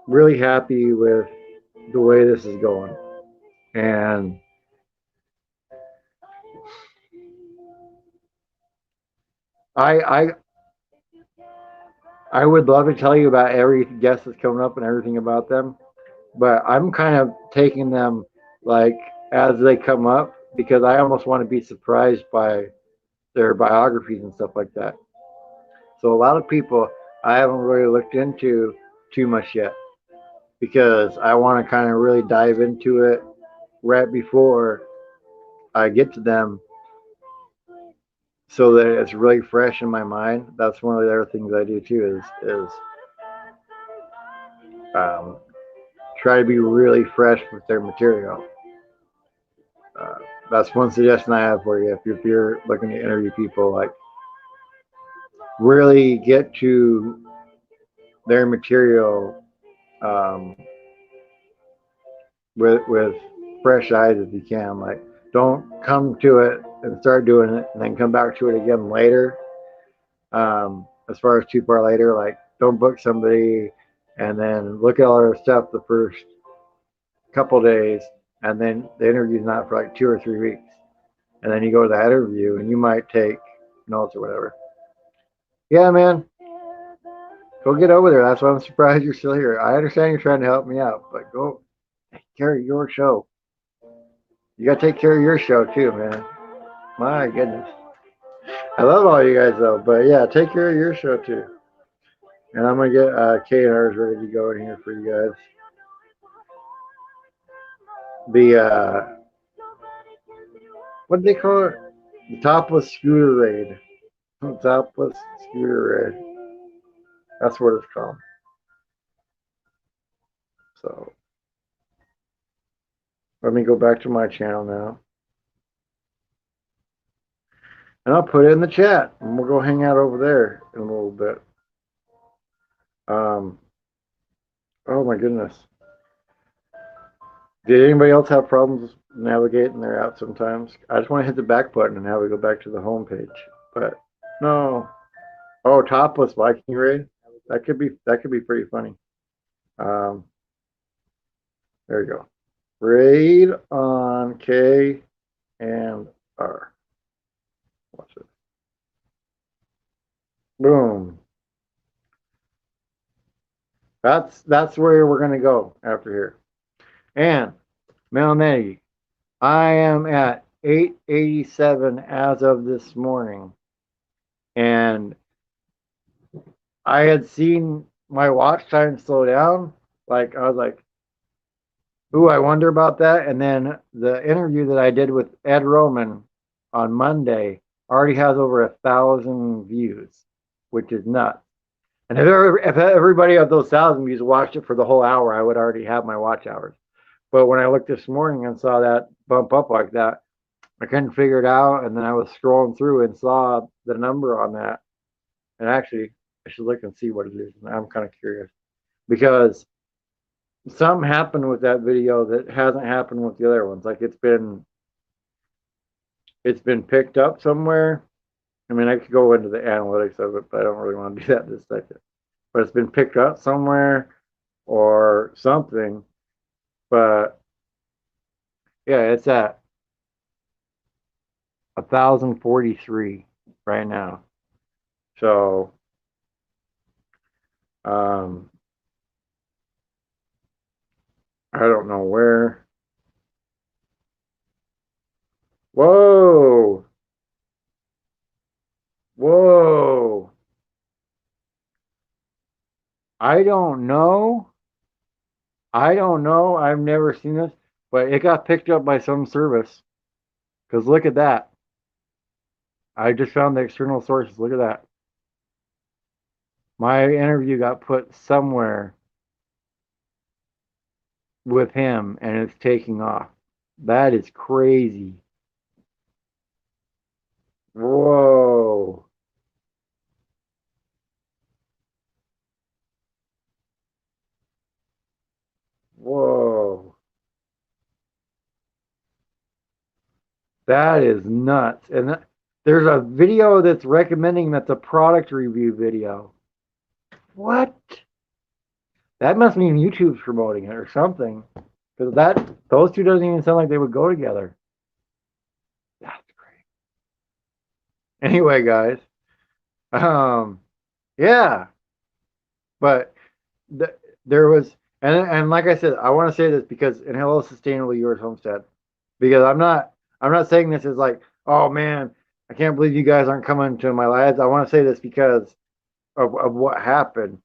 S2: really happy with the way this is going, and I would love to tell you about every guest that's coming up and everything about them, but I'm kind of taking them like as they come up, because I almost want to be surprised by their biographies and stuff like that. So a lot of people I haven't really looked into too much yet, because I want to kind of really dive into it right before I get to them, so that it's really fresh in my mind. That's one of the other things I do too, is try to be really fresh with their material. That's one suggestion I have for you if you're looking to interview people. Like, really get to their material with fresh eyes if you can. Like, don't come to it and start doing it and then come back to it again later. As far as too far later, like, don't book somebody and then look at all their stuff the first couple days, and then the interview's not for like 2 or 3 weeks, and then you go to that interview and you might take notes or whatever. Yeah, man, go get over there. That's why I'm surprised you're still here. I understand you're trying to help me out, but go take care of your show. You gotta take care of your show too, man. My goodness. I love all you guys though, but yeah, take care of your show too. And I'm gonna get Kay and ours ready to go in here for you guys. The what do they call it? The topless scooter raid. Topless scooter raid. That's what it's called. So let me go back to my channel now. And I'll put it in the chat, and we'll go hang out over there in a little bit. Oh my goodness. Did anybody else have problems navigating their app sometimes? I just want to hit the back button and have it go back to the home page. But no. Oh, topless Viking raid? that could be pretty funny. There you go. Raid on K and R. Watch it. Boom. That's where we're gonna go after here. And Melnegi, I am at 887 as of this morning. And I had seen my watch time slow down. Like I was like, ooh, I wonder about that. And then the interview that I did with Ed Roman on Monday already has over 1,000 views, which is nuts. And if everybody of those 1,000 views watched it for the whole hour, I would already have my watch hours. But when I looked this morning and saw that bump up like that, I couldn't figure it out. And then I was scrolling through and saw the number on that. And actually, I should look and see what it is. I'm kind of curious because something happened with that video that hasn't happened with the other ones. Like it's been picked up somewhere. I mean, I could go into the analytics of it, but I don't really want to do that this second. But it's been picked up somewhere or something. But yeah, it's at 1,043 right now. So I don't know where. Whoa. Whoa. I don't know. I've never seen this, but it got picked up by some service. Because look at that. I just found the external sources. Look at that. My interview got put somewhere with him and it's taking off. That is crazy. Whoa. Whoa. That is nuts. And there's a video that's recommending that's a product review video. What? That must mean YouTube's promoting it or something. Because those two doesn't even sound like they would go together. That's great. Anyway, guys. Yeah. But there was and like I said, I want to say this because in Hello Sustainably Yours Homestead. Because I'm not saying this as like, oh man, I can't believe you guys aren't coming to my lives. I want to say this because of what happened.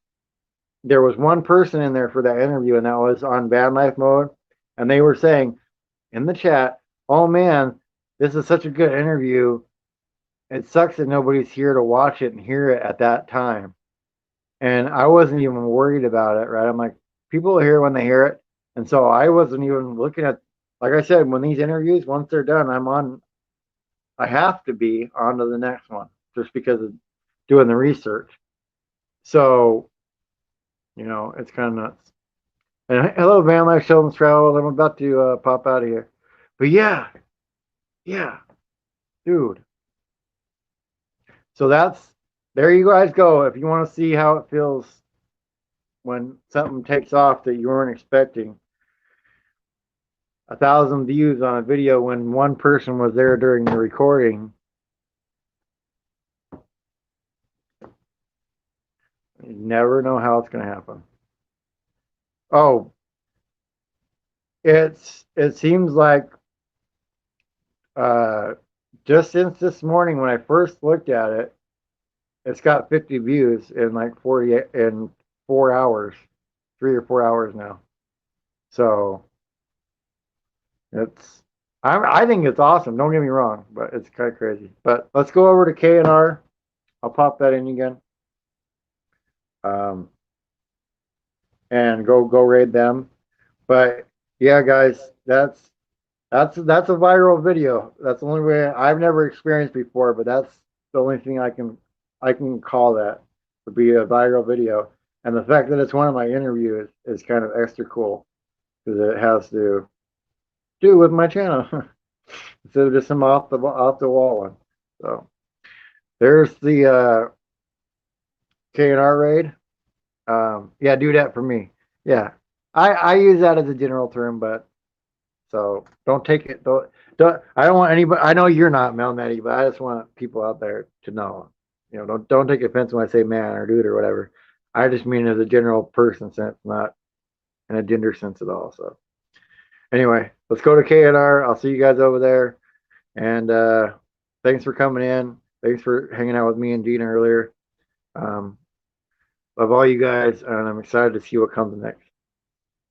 S2: There was one person in there for that interview, and that was on van life mode, and they were saying in the chat, "Oh man, this is such a good interview. It sucks that nobody's here to watch it and hear it at that time." And I wasn't even worried about it, right? I'm like, people are here when they hear it, and so I wasn't even looking at. Like I said, when these interviews, once they're done, I have to be on to the next one just because of doing the research. So, it's kind of nuts. And hello, Van Life Sheldon's Travel. I'm about to pop out of here. But yeah, dude. So there you guys go. If you want to see how it feels when something takes off that you weren't expecting. 1,000 views on a video when one person was there during the recording. You never know how it's going to happen. Oh, it seems like just since this morning when I first looked at it, it's got 50 views in like 4 hours, 3 or 4 hours now. So I think it's awesome. Don't get me wrong, but it's kind of crazy. But let's go over to K&R. I'll pop that in again. And go raid them. But yeah, guys, that's a viral video. That's the only way I've never experienced before, but that's the only thing I can call that would be a viral video. And the fact that it's one of my interviews is kind of extra cool because it has to do with my channel instead of just some off the wall one. So there's the K&R raid. Yeah, do that for me. Yeah. I use that as a general term, but so don't take it. Don't I don't want anybody. I know you're not Mel Nettie, but I just want people out there to know. Don't take offense when I say man or dude or whatever. I just mean as a general person sense, not in a gender sense at all. So anyway, let's go to KNR. I'll see you guys over there. And thanks for coming in. Thanks for hanging out with me and Gina earlier. Love all you guys, and I'm excited to see what comes next.